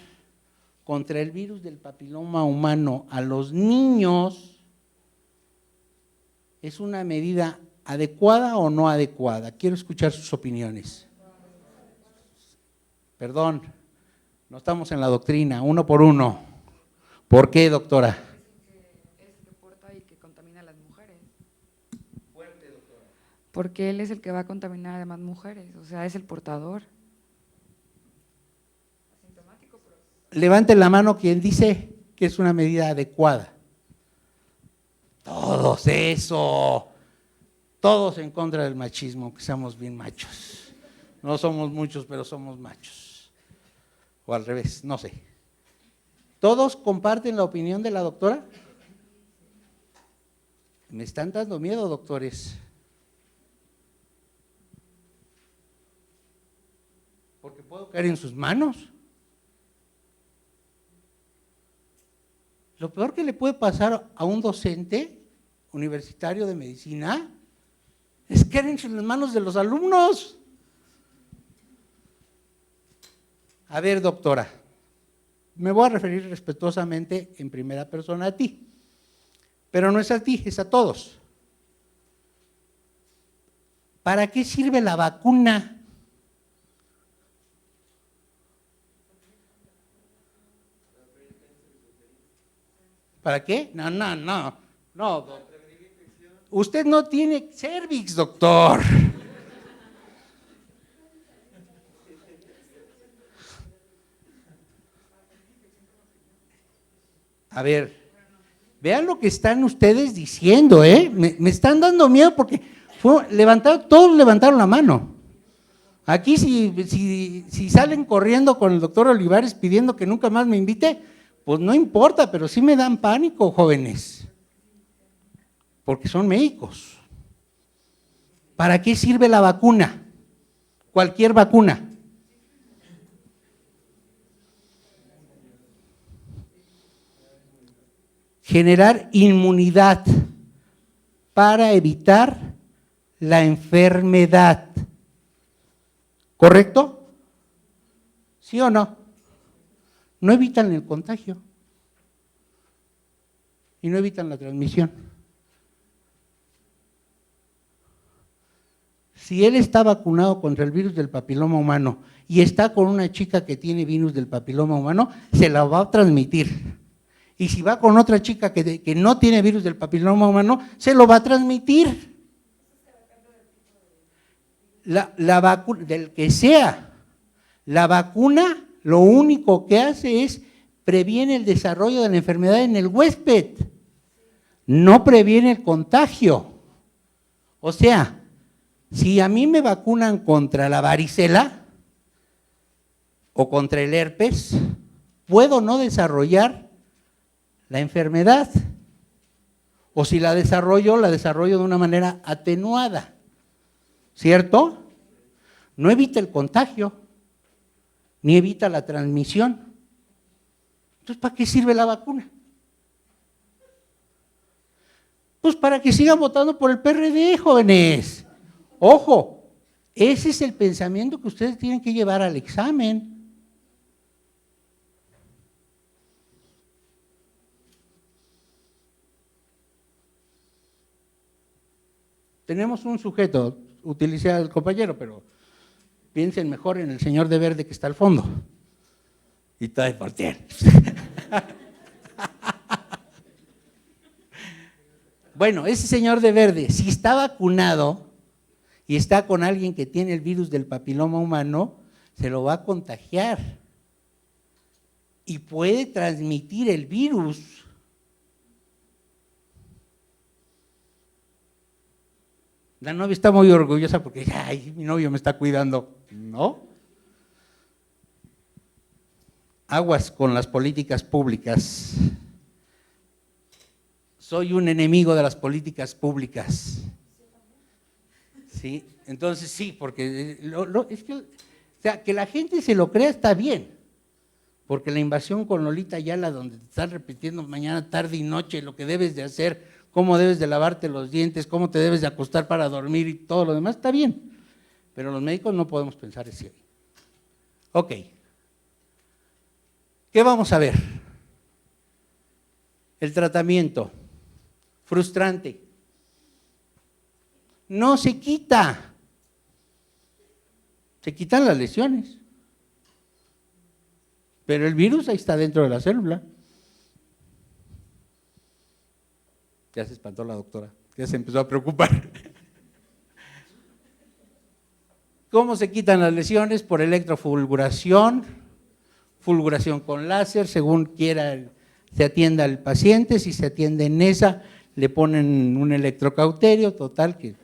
contra el virus del papiloma humano a los niños, ¿es una medida adecuada o no adecuada? Quiero escuchar sus opiniones. Perdón, no estamos en la doctrina, uno por uno. ¿Por qué, doctora? Es el que porta y que contamina a las mujeres. Fuerte, doctora. Porque él es el que va a contaminar a demás mujeres, o sea, es el portador. Asintomático, pero… Levante la mano quien dice que es una medida adecuada. Todos eso. Todos en contra del machismo, que seamos bien machos. No somos muchos, pero somos machos. O al revés, no sé. ¿Todos comparten la opinión de la doctora? Me están dando miedo, doctores. Porque puedo caer en sus manos. Lo peor que le puede pasar a un docente universitario de medicina es caer en las manos de los alumnos. A ver, doctora, me voy a referir respetuosamente en primera persona a ti, pero no es a ti, es a todos. ¿Para qué sirve la vacuna? ¿Para qué? No. Usted no tiene cervix, doctor. A ver, vean lo que están ustedes diciendo, ¿eh? Me están dando miedo porque todos levantaron la mano. Aquí si salen corriendo con el doctor Olivares pidiendo que nunca más me invite, pues no importa, pero sí me dan pánico, jóvenes, porque son médicos. ¿Para qué sirve la vacuna? Cualquier vacuna. Generar inmunidad para evitar la enfermedad. ¿Correcto? ¿Sí o no? No evitan el contagio y no evitan la transmisión. Si él está vacunado contra el virus del papiloma humano y está con una chica que tiene virus del papiloma humano, se la va a transmitir. Y si va con otra chica que no tiene virus del papiloma humano, se lo va a transmitir. La vacuna, del que sea, la vacuna lo único que hace es previene el desarrollo de la enfermedad en el huésped, no previene el contagio. O sea, si a mí me vacunan contra la varicela o contra el herpes, puedo no desarrollar la enfermedad. O si la desarrollo de una manera atenuada. ¿Cierto? No evita el contagio, ni evita la transmisión. Entonces, ¿para qué sirve la vacuna? Pues para que sigan votando por el PRD, jóvenes. Ojo, ese es el pensamiento que ustedes tienen que llevar al examen. Tenemos un sujeto, utilicé al compañero, pero piensen mejor en el señor de verde que está al fondo. Y está de voltear. Bueno, ese señor de verde, si está vacunado y está con alguien que tiene el virus del papiloma humano, se lo va a contagiar y puede transmitir el virus. La novia está muy orgullosa porque, ay, mi novio me está cuidando. ¿No? aguas con las políticas públicas. Soy un enemigo de las políticas públicas. ¿Sí? Entonces sí, porque es que, o sea, que la gente se lo crea está bien, porque la invasión con Lolita Ayala, donde te están repitiendo mañana, tarde y noche lo que debes de hacer, cómo debes de lavarte los dientes, cómo te debes de acostar para dormir y todo lo demás, está bien, pero los médicos no podemos pensar así. Ok, ¿qué vamos a ver? El tratamiento, frustrante, no se quita, se quitan las lesiones, pero el virus ahí está dentro de la célula. Ya se espantó la doctora, ya se empezó a preocupar. ¿Cómo se quitan las lesiones? Por electrofulguración, fulguración con láser, según quiera se atienda al paciente. Si se atiende en esa, le ponen un electrocauterio, total, que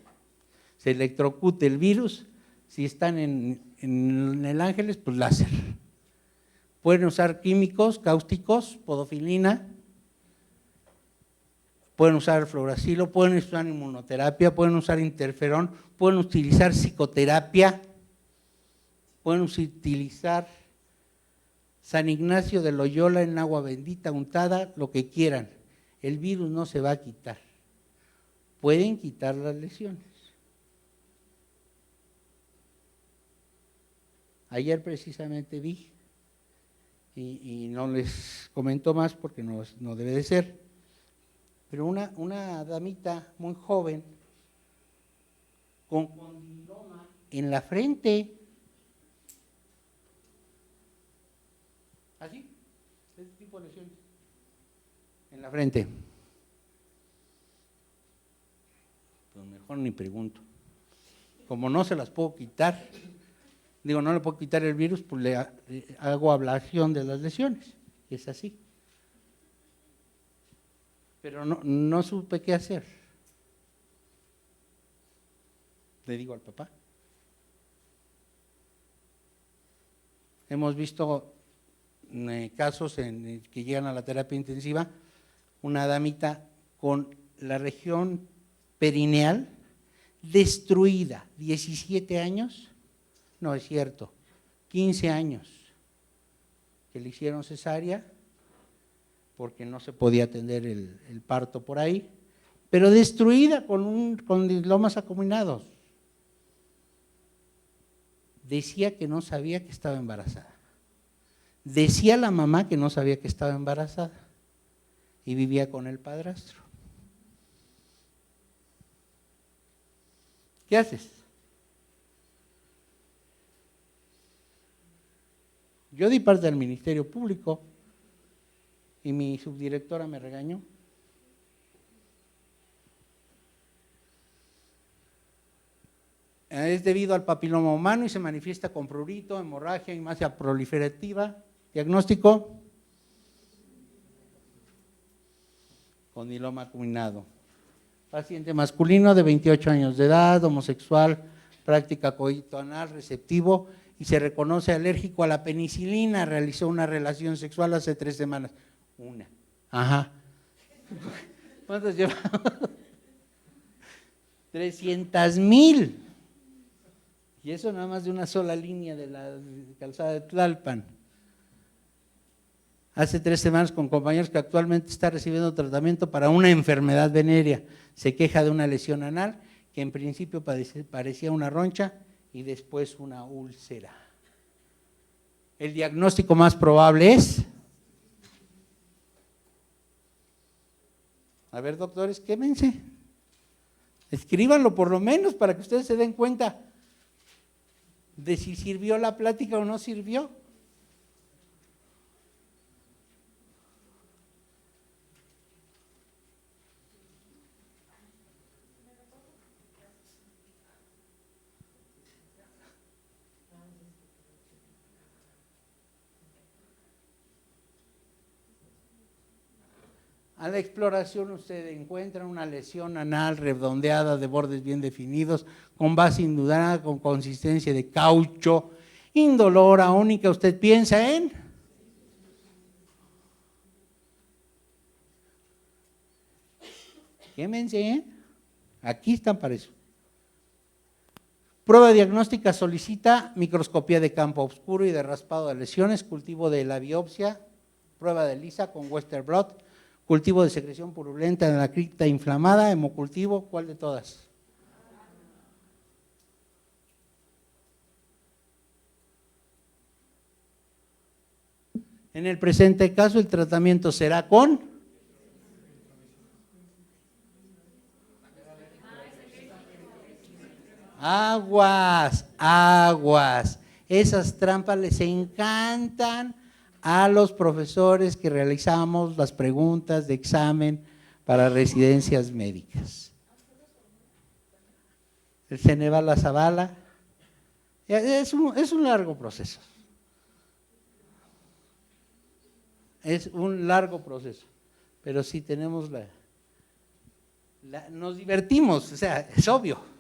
se electrocute el virus. Si están en el Ángeles, pues láser. Pueden usar químicos, cáusticos, podofilina, pueden usar fluoracilo, pueden usar inmunoterapia, pueden usar interferón, pueden utilizar psicoterapia, pueden utilizar San Ignacio de Loyola en agua bendita untada, lo que quieran. El virus no se va a quitar. Pueden quitar las lesiones. Ayer precisamente vi, y no les comento más porque no debe de ser, pero una damita muy joven con condiloma en la frente, así, este tipo de lesiones, en la frente. Pues mejor ni pregunto. Como no se las puedo quitar, digo, no le puedo quitar el virus, pues le hago ablación de las lesiones, es así. Pero no supe qué hacer. Le digo al papá. Hemos visto casos en que llegan a la terapia intensiva, una damita con la región perineal destruida, 17 años, no es cierto, 15 años, que le hicieron cesárea, porque no se podía atender el parto por ahí, pero destruida con condilomas acuminados. Decía que no sabía que estaba embarazada. Decía la mamá que no sabía que estaba embarazada y vivía con el padrastro. ¿Qué haces? Yo di parte al Ministerio Público y mi subdirectora me regañó. Es debido al papiloma humano y se manifiesta con prurito, hemorragia, hematía proliferativa. Diagnóstico: condiloma acuminado. Paciente masculino de 28 años de edad, homosexual, práctica coito anal, receptivo y se reconoce alérgico a la penicilina. Realizó una relación sexual hace 3 semanas. Una. Ajá. ¿Cuántos llevamos? 300,000. Y eso nada más de una sola línea de la calzada de Tlalpan. Hace 3 semanas con compañeros que actualmente está recibiendo tratamiento para una enfermedad venérea. Se queja de una lesión anal que en principio parecía una roncha y después una úlcera. El diagnóstico más probable es... A ver, doctores, quémense. Escríbanlo por lo menos para que ustedes se den cuenta de si sirvió la plática o no sirvió. A la exploración usted encuentra una lesión anal redondeada de bordes bien definidos, con base indudada, con consistencia de caucho, indolora, única. Usted piensa en Quémense, ¿eh? Aquí están para eso. Prueba diagnóstica solicita microscopía de campo oscuro y de raspado de lesiones, cultivo de la biopsia, prueba de ELISA con Western blot, cultivo de secreción purulenta en la cripta inflamada, hemocultivo, ¿cuál de todas? En el presente caso el tratamiento será con aguas. Esas trampas les encantan a los profesores que realizamos las preguntas de examen para residencias médicas. El Ceneval la Zavala, es un largo proceso. Es un largo proceso, pero sí tenemos nos divertimos, o sea, es obvio.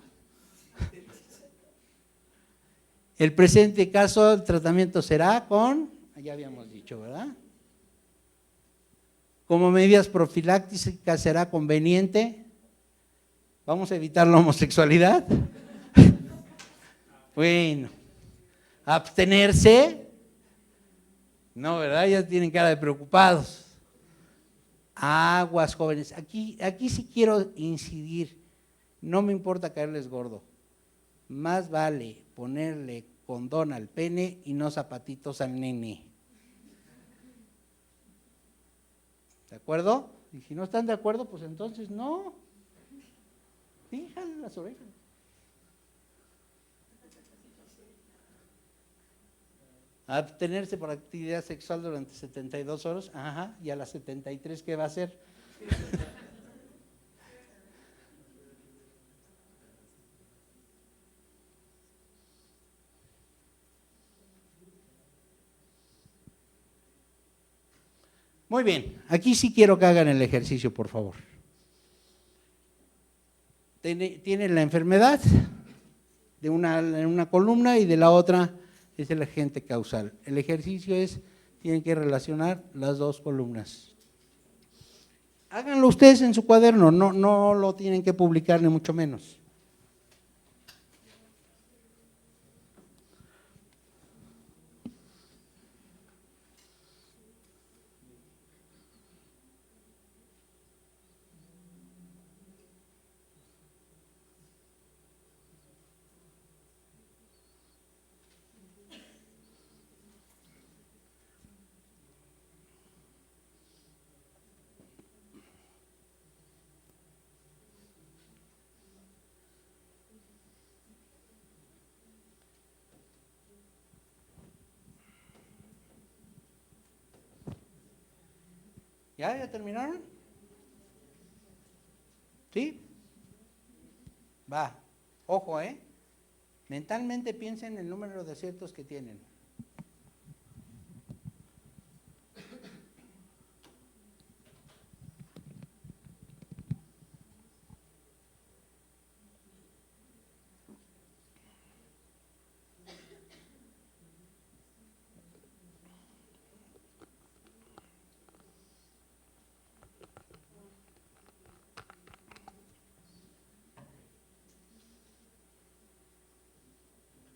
El presente caso, el tratamiento será con, ya habíamos dicho, ¿verdad? Como medidas profilácticas será conveniente. ¿Vamos a evitar la homosexualidad? Bueno, abstenerse. No, ¿verdad? Ya tienen cara de preocupados. Aguas, jóvenes. Aquí sí quiero incidir. No me importa caerles gordo. Más vale ponerle condón al pene y no zapatitos al nene. ¿De acuerdo? Y si no están de acuerdo, pues entonces no. Fíjale las orejas. Abstenerse por actividad sexual durante 72 horas. Ajá, y a las 73, ¿qué va a hacer? Muy bien, aquí sí quiero que hagan el ejercicio, por favor. Tienen la enfermedad de una columna y de la otra es el agente causal. El ejercicio es, tienen que relacionar las dos columnas. Háganlo ustedes en su cuaderno, no lo tienen que publicar ni mucho menos. ¿Ya terminaron? ¿Sí? Va, ojo, mentalmente piensen en el número de aciertos que tienen.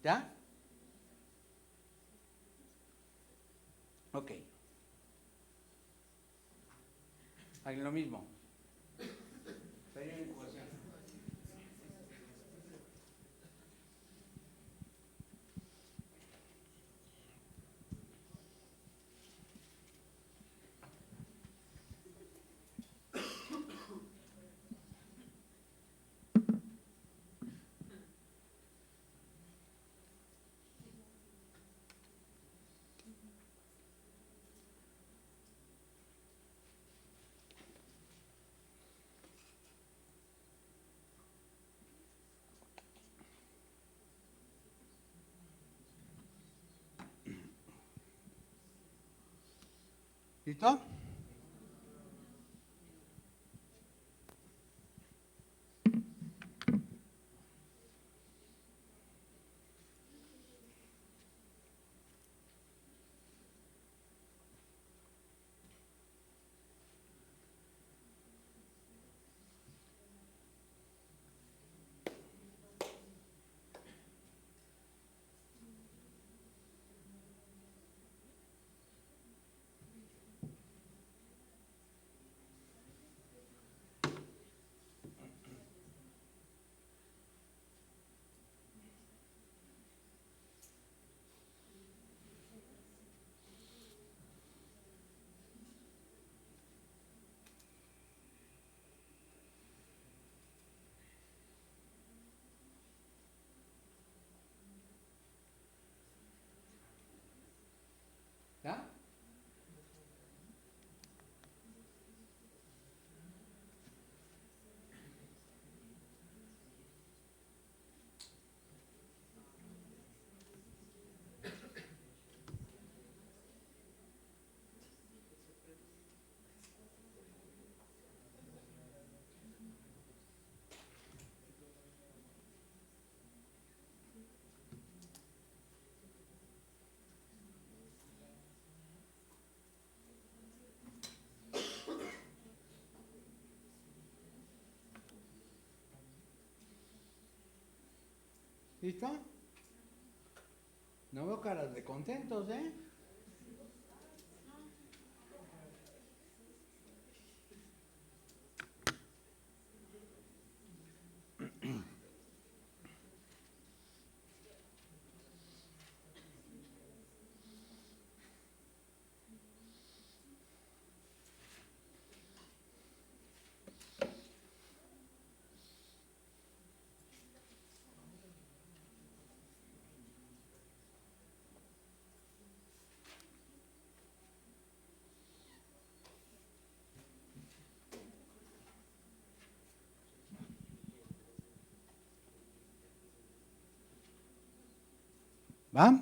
¿Ya? Ok. Hagan lo mismo. ¿Listo? ¿Listo? No veo caras de contentos, ¿eh? ¿Va?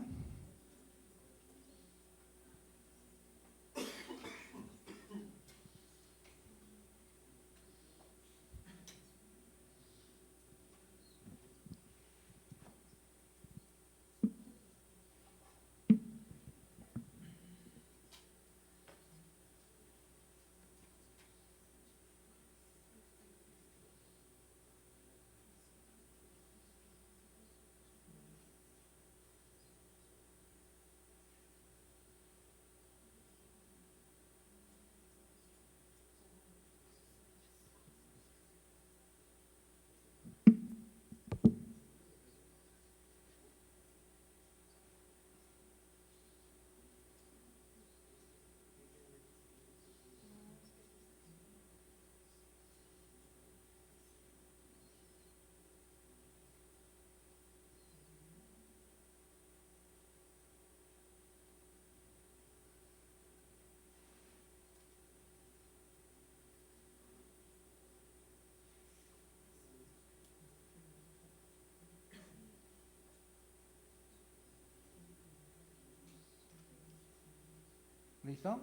¿Listo?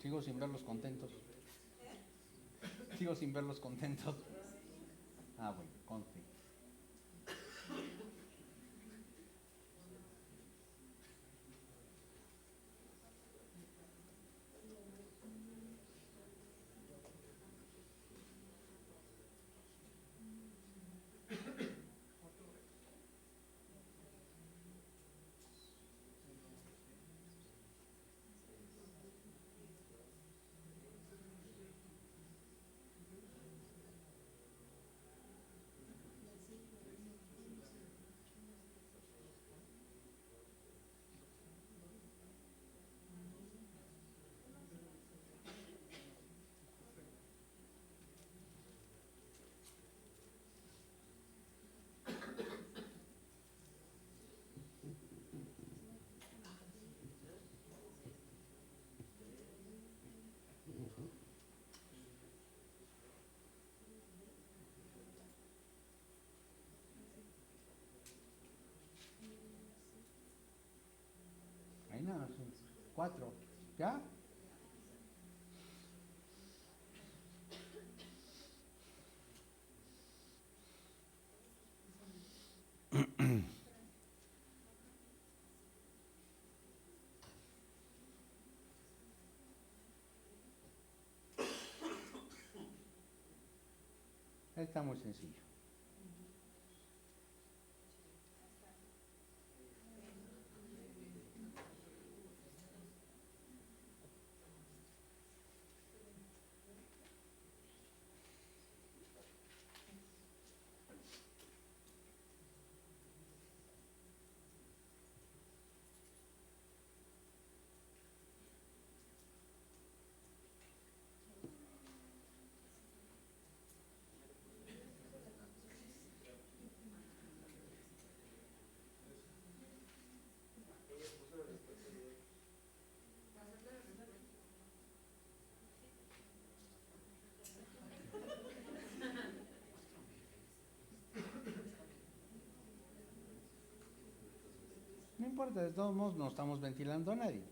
Sigo sin verlos contentos. Sigo sin verlos contentos. Ah, bueno, conste. sí. 4. ¿Ya? Está muy sencillo. No importa, de todos modos no estamos ventilando a nadie.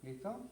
¿Listo?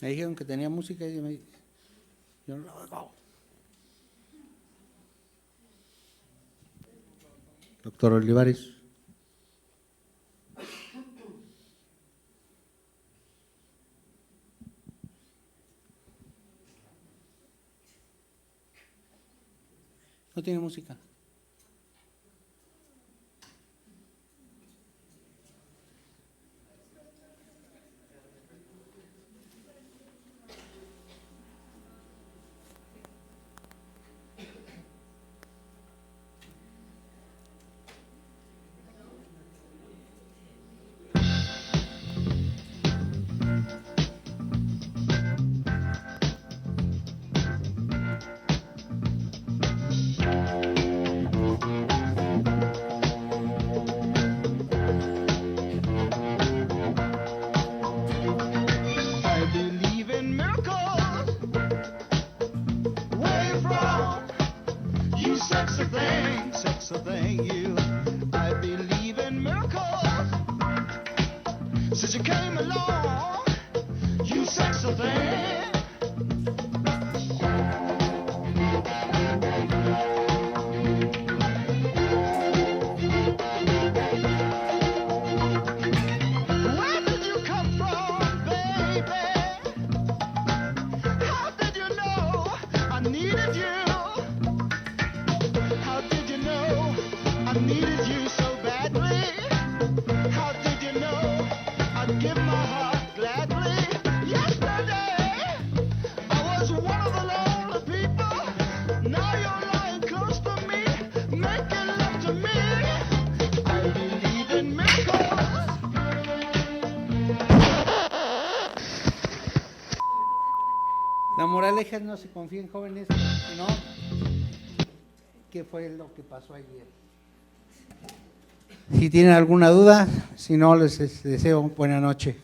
Me dijeron que tenía música y yo no la oigo. Doctor Olivares. No tiene música. sexy thing, you. I believe in miracles. Since you came along, you sexy thing. La moraleja es no se confíen, jóvenes, sino qué fue lo que pasó ayer. Si tienen alguna duda, si no, les deseo buena noche.